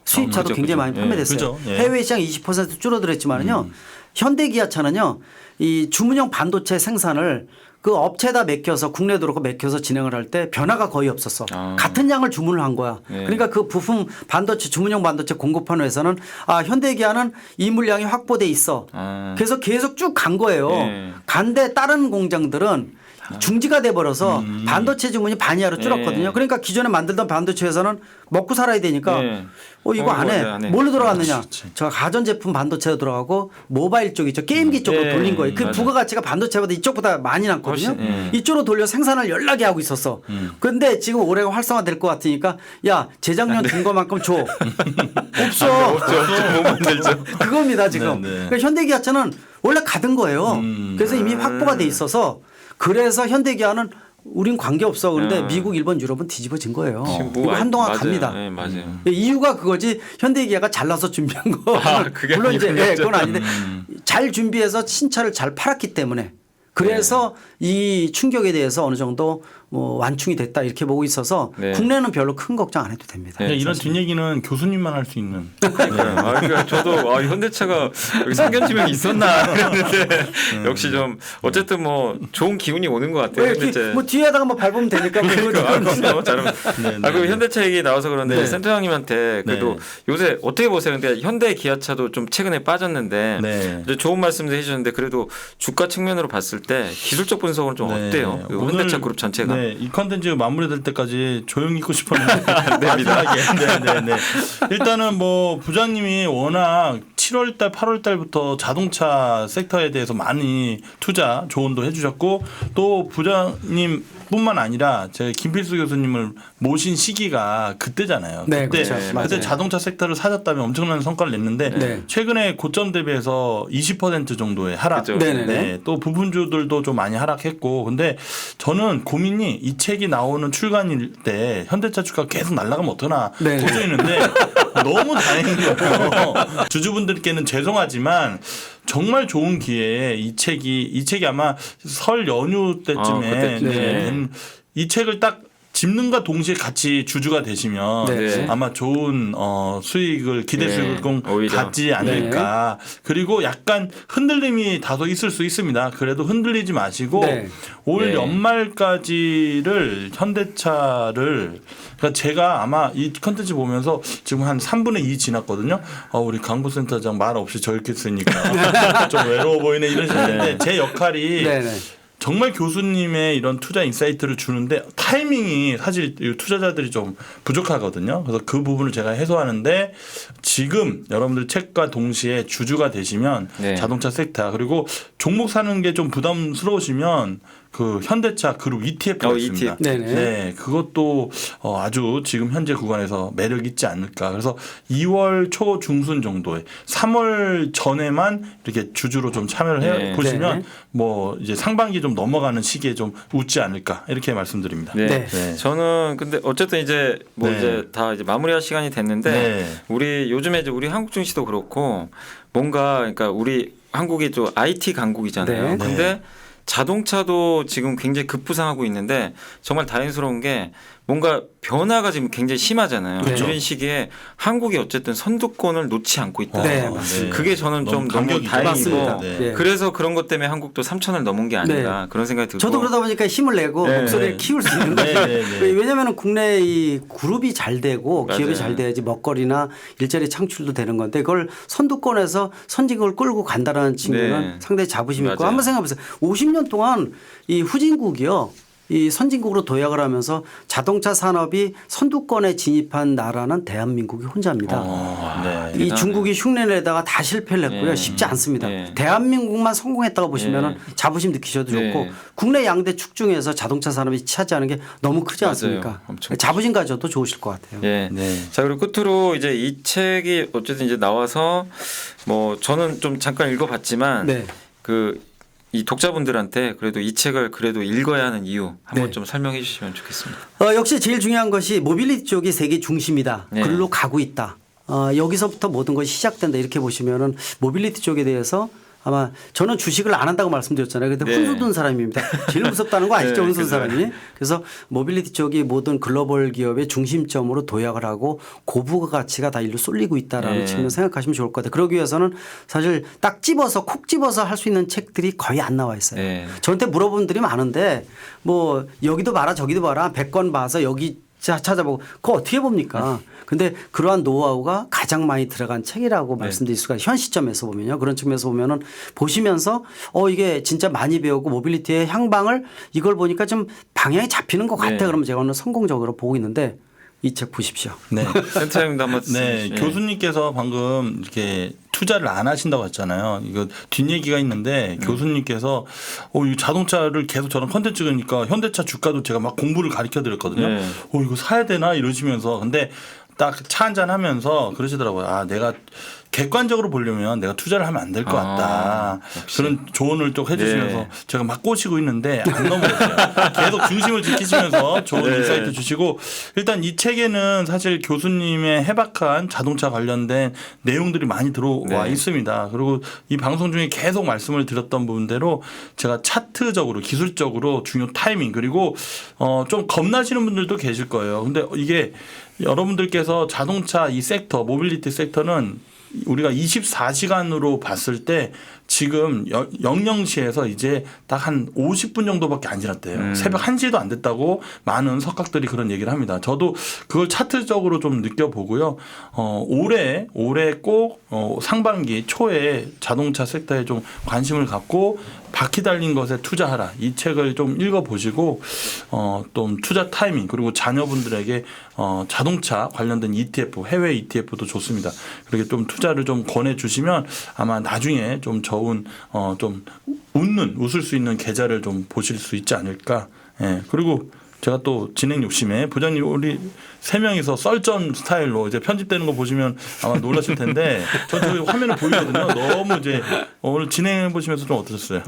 수입차도 그죠, 굉장히 그죠. 많이 판매됐어요. 그죠. 예. 해외 시장 20% 줄어들었지만은요. 현대기아차는요. 이 주문형 반도체 생산을 그 업체에다 맡겨서 국내도 그렇고 맡겨서 진행을 할 때 변화가 거의 없었어. 같은 양을 주문을 한 거야. 네. 그러니까 그 부품 반도체 주문형 반도체 공급하는 회사는 현대기아는 이 물량이 확보돼 있어. 그래서 계속 쭉 간 거예요. 네. 간데 다른 공장들은 중지가 돼 버려서 반도체 주문이 반이하로 줄었거든요. 네. 그러니까 기존에 만들던 반도체 회사는 먹고 살아야 되니까 네. 이거 안 해. 안 해. 뭘로 들어갔느냐? 저 가전제품 반도체로 들어가고 모바일 쪽 있죠. 게임기 쪽으로 네. 돌린 거예요. 그 맞아요. 부가가치가 반도체보다 이쪽보다 많이 남거든요. 훨씬, 이쪽으로 돌려 생산을 연락이 하고 있었어. 그런데 지금 올해가 활성화될 것 같으니까 야 재작년 준 것만큼 줘. 없어. 못 만들죠. 그겁니다 지금. 네, 네. 그러니까 현대기아차는 원래 가던 거예요. 그래서 이미 확보가 돼 있어서 그래서 현대기아는 우린 관계없어. 그런데 미국, 일본, 유럽은 뒤집어진 거예요. 지금 이거 한동안 맞아요. 갑니다. 네, 맞아요. 이유가 그거지 현대기아가 잘나서 준비한 거. 그게 물론 이제 아니군요. 그건 아닌데 잘 준비해서 신차를 잘 팔았기 때문에 그래서 이 충격에 대해서 어느 정도 뭐 완충이 됐다 이렇게 보고 있어서 네. 국내는 별로 큰 걱정 안 해도 됩니다. 네. 이런 뒷얘기는 교수님만 할 수 있는. 그러니까 저도 현대차가 여기 상견지명이 있었나 그랬는데 역시 좀 어쨌든 뭐 좋은 기운이 오는 것 같아요. 현대차. 뭐 뒤에다가 뭐 밟으면 되니까. 그러니까 그럼요. 잘하면. 그 현대차 얘기 나와서 그런데 네. 센터장님한테 그래도 네. 요새 어떻게 보세요? 근데 현대 기아차도 좀 최근에 빠졌는데 네. 이제 좋은 말씀도 해주셨는데 그래도 주가 측면으로 봤을 때 기술적 분석은 좀 어때요? 그 현대차 그룹 전체가. 네, 이 컨텐츠 마무리될 때까지 조용히 있고 싶었는데 마지막에 네. 일단은 뭐 부장님이 워낙 7월달, 8월달부터 자동차 섹터에 대해서 많이 투자 조언도 해주셨고 또 부장님뿐만 아니라 제가 김필수 교수님을 모신 시기가 그때잖아요. 네, 그때, 그렇죠. 그때 맞아요. 자동차 섹터를 사셨다면 엄청난 성과를 냈는데 네. 최근에 고점 대비해서 20% 정도의 하락. 그렇죠. 네네네. 네, 또 부분주들도 좀 많이 하락했고 근데 저는 고민이 이 책이 나오는 출간일 때 현대차 주가 계속 날아가면 어떠나 네. 걱정이 있는데 너무 다행인 거예요. 주주분들께는 죄송하지만 정말 좋은 기회에 이 책이 아마 설 연휴 때쯤에 그때쯤에. 이 책을 딱 짚는과 동시에 같이 주주가 되시면 네. 아마 좋은 수익을 기대 수익을 좀 오히려. 갖지 않을까. 그리고 약간 흔들림이 다소 있을 수 있습니다. 그래도 흔들리지 마시고 네. 올 네. 연말까지를 현대차를 그러니까 제가 아마 이 컨텐츠 보면서 지금 한 3분의 2 지났거든요. 우리 강부센터장 말 없이 저렇게 쓰니까 좀 외로워 보이네 이러시는데 제 역할이 네네. 정말 교수님의 이런 투자 인사이트를 주는데 타이밍이 사실 이 투자자들이 좀 부족하거든요. 그래서 그 부분을 제가 해소하는데 지금 여러분들 책과 동시에 주주가 되시면 네. 자동차 섹터 그리고 종목 사는 게 좀 부담스러우시면 그 현대차 그룹 ETF가 있습니다. ETF. 네네. 네, 그것도 아주 지금 현재 구간에서 매력 있지 않을까. 그래서 2월 초 중순 정도에 3월 전에만 이렇게 주주로 좀 참여를 해 네. 보시면 네. 뭐 이제 상반기 좀 넘어가는 시기에 좀 웃지 않을까 이렇게 말씀드립니다. 네. 네. 네. 저는 근데 어쨌든 이제 뭐 네. 이제 다 이제 마무리할 시간이 됐는데 네. 우리 요즘에 이제 우리 한국 증시도 그렇고 뭔가 그러니까 우리 한국이 좀 IT 강국이잖아요. 네. 근데 자동차도 지금 굉장히 급부상하고 있는데 정말 다행스러운 게 뭔가 변화가 지금 굉장히 심하잖아요. 그렇죠. 이런 시기에 한국이 어쨌든 선두권을 놓지 않고 있다. 네, 맞습니다. 그게 저는 좀 너무 감격이죠. 다행이고 맞습니다. 네. 네. 그래서 그런 것 때문에 한국도 3천을 넘은 게 아닌가 그런 생각이 들고 저도 그러다 보니까 힘을 내고 네. 목소리를 네. 키울 수 있는 거죠. 네, 네, 네. 왜냐하면 국내 이 그룹이 잘 되고 기업이 맞아요. 잘 돼야지 먹거리나 일자리 창출도 되는 건데 그걸 선두권에서 선진국을 끌고 간다라는 측면은 네. 상당히 자부심이 있고 맞아요. 한번 생각해 보세요. 50년 동안 이 후진국이요. 이 선진국으로 도약을 하면서 자동차 산업이 선두권에 진입한 나라는 대한민국이 혼자입니다. 네. 이 중국이 흉내내다가 다 실패를 했고요. 네. 쉽지 않습니다. 네. 대한민국만 성공했다고 보시면 네. 자부심 느끼셔도 네. 좋고 국내 양대 축 중에서 자동차 산업이 차지하는 게 너무 크지 맞아요. 않습니까? 엄청 자부심 가져도 좋으실 것 같아요. 예. 네. 자 그리고 끝으로 이제 이 책이 어쨌든 이제 나와서 뭐 저는 좀 잠깐 읽어봤지만 네. 그 이 독자분들한테 그래도 이 책을 그래도 읽어야 하는 이유 한번 네. 좀 설명해 주시면 좋겠습니다. 역시 제일 중요한 것이 모빌리티 쪽이 세계 중심이다. 네. 글로 가고 있다. 여기서부터 모든 것이 시작된다. 이렇게 보시면은 모빌리티 쪽에 대해서 아마 저는 주식을 안 한다고 말씀드렸잖아요. 근데 네. 훈수 둔 사람입니다. 제일 무섭다는 거 아시죠? 네, 훈수 둔 그죠. 사람이. 그래서 모빌리티 쪽이 모든 글로벌 기업의 중심점으로 도약을 하고 고부가 가치가 다 일로 쏠리고 있다라는 네. 측면을 생각하시면 좋을 것 같아요. 그러기 위해서는 사실 딱 집어서 콕 집어서 할 수 있는 책들이 거의 안 나와 있어요. 네. 저한테 물어본 분들이 많은데 뭐 여기도 봐라 저기도 봐라 100권 봐서 여기 찾아보고 그거 어떻게 봅니까? 근데 그러한 노하우가 가장 많이 들어간 책이라고 말씀드릴 수가 현 시점에서 보면요. 그런 측면에서 보면은 보시면서 이게 진짜 많이 배우고 모빌리티의 향방을 이걸 보니까 좀 방향이 잡히는 것 같아. 네. 그러면 제가 오늘 성공적으로 보고 있는데 이 책 보십시오. 네. 센터장님도 한번 네, 교수님께서 방금 이렇게 투자를 안 하신다고 했잖아요. 이거 뒷얘기가 있는데 교수님께서 이 자동차를 계속 저런 컨텐츠 찍으니까 현대차 주가도 제가 막 공부를 가르쳐 드렸거든요. 네. 이거 사야 되나 이러시면서 근데 딱 차 한잔 하면서 그러시더라고요. 내가 객관적으로 보려면 내가 투자를 하면 안 될 것 같다. 역시. 그런 조언을 또 해주시면서 네. 제가 막 꼬시고 있는데 안 넘어졌어요. 계속 중심을 지키시면서 좋은 네. 인사이트 주시고 일단 이 책에는 사실 교수님의 해박한 자동차 관련된 내용들이 많이 들어와 네. 있습니다. 그리고 이 방송 중에 계속 말씀을 드렸던 부분대로 제가 차트적으로 기술적으로 중요 타이밍 그리고 좀 겁나시는 분들도 계실 거예요. 근데 이게 여러분들께서 자동차 이 섹터 모빌리티 섹터는 우리가 24시간으로 봤을 때 지금 00시에서 이제 딱 한 50분 정도밖에 안 지났대요. 새벽 1시도 안 됐다고 많은 석학들이 그런 얘기를 합니다. 저도 그걸 차트적으로 좀 느껴보고요. 올해 꼭 상반기 초에 자동차 섹터에 좀 관심을 갖고 바퀴 달린 것에 투자하라. 이 책을 좀 읽어보시고 좀 투자 타이밍 그리고 자녀분들에게 자동차 관련된 ETF, 해외 ETF도 좋습니다. 그렇게 좀 투자를 좀 권해주시면 아마 나중에 좀 좋은 좀 웃을 수 있는 계좌를 좀 보실 수 있지 않을까. 예. 그리고 제가 또 진행 욕심에 부장님 우리 세 명이서 썰전 스타일로 이제 편집되는 거 보시면 아마 놀라실 텐데 저 화면에 보이거든요. 너무 이제 오늘 진행해 보시면서 좀 어떠셨어요?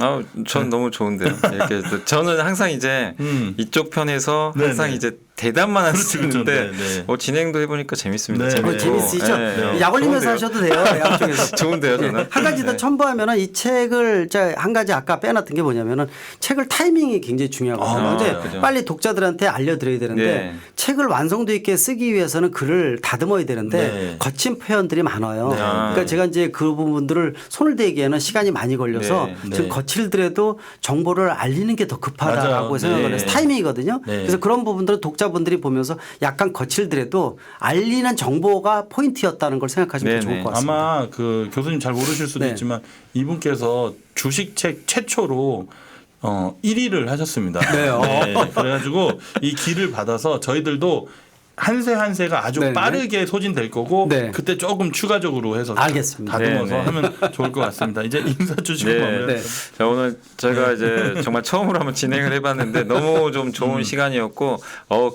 전 너무 좋은데요. 이렇게 저는 항상 이제 이쪽 편에서 항상 네네. 이제 대답만 안 그렇죠, 쓰는데 그렇죠. 네, 네. 진행도 해보니까 재밌습니다. 네. 재밌고. 재밌으시죠? 네. 약 올리면서 좋은데요? 하셔도 돼요. 양쪽에서. 좋은데요, 저는. 한 가지 더 네. 첨부하면은 이 책을 한 가지 아까 빼놨던 게 뭐냐면은 책을 타이밍이 굉장히 중요하거든요. 근데 그죠. 빨리 독자들한테 알려드려야 되는데 네. 책을 완성도 있게 쓰기 위해서는 글을 다듬어야 되는데 네. 거친 표현들이 많아요. 네. 그러니까 제가 이제 그 부분들을 손을 대기에는 시간이 많이 걸려서 네. 좀 네. 거칠더라도 정보를 알리는 게 더 급하다라고 맞아요. 생각을 네. 해서 타이밍이거든요. 네. 그래서 그런 부분들은 독자분들이 보면서 약간 거칠더라도 알리는 정보가 포인트였다는 걸 생각하시면 네, 더 좋을 네. 것 같습니다. 아마 그 교수님 잘 모르실 수도 네. 있지만 이분께서 주식책 최초로 1위를 하셨습니다. 네. 그래가지고 이 기를 받아서 저희들도 한 세 한 세가 아주 네네. 빠르게 소진될 거고 네. 그때 조금 추가적으로 해서 알겠습니다. 다듬어서 네네. 하면 좋을 것 같습니다. 이제 인사 주시고 네. 마무리할까요? 네. 자, 오늘 제가 이제 정말 처음으로 한번 진행을 해봤는데 너무 좀 좋은 시간이었고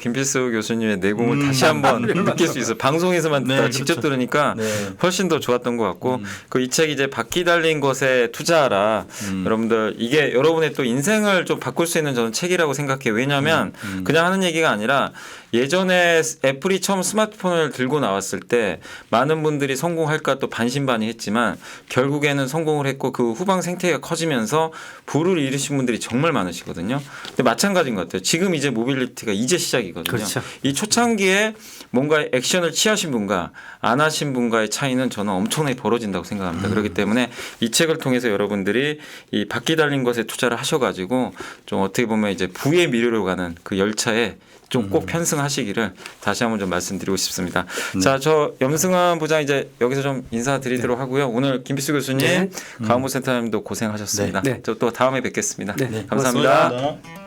김필수 교수님의 내공을 다시 한번 느낄 수 있어요. 방송에서만 네, 듣다가 직접 그렇죠. 들으니까 네. 훨씬 더 좋았던 것 같고 그 이 책 이제 바퀴 달린 것에 투자하라. 여러분들 이게 여러분의 또 인생을 좀 바꿀 수 있는 저는 책이라고 생각해요. 왜냐하면 그냥 하는 얘기가 아니라 예전에 애플이 처음 스마트폰을 들고 나왔을 때 많은 분들이 성공할까 또 반신반의했지만 결국에는 성공을 했고 그 후방 생태계가 커지면서 부를 이루신 분들이 정말 많으시거든요. 근데 마찬가지인 것 같아요. 지금 이제 모빌리티가 이제 시작이거든요. 그렇죠. 이 초창기에 뭔가 액션을 취하신 분과 안 하신 분과의 차이는 저는 엄청나게 벌어진다고 생각합니다. 그렇기 때문에 이 책을 통해서 여러분들이 이 바퀴 달린 것에 투자를 하셔가지고 좀 어떻게 보면 이제 부의 미래로 가는 그 열차에 좀 꼭 편승하시기를 다시 한번 좀 말씀드리고 싶습니다. 자, 저 염승환 부장 이제 여기서 좀 인사드리도록 하고요. 오늘 김필수 교수님, 네. 강원모 센터장님도 고생하셨습니다. 네. 저 또 다음에 뵙겠습니다. 네. 감사합니다. 고맙습니다.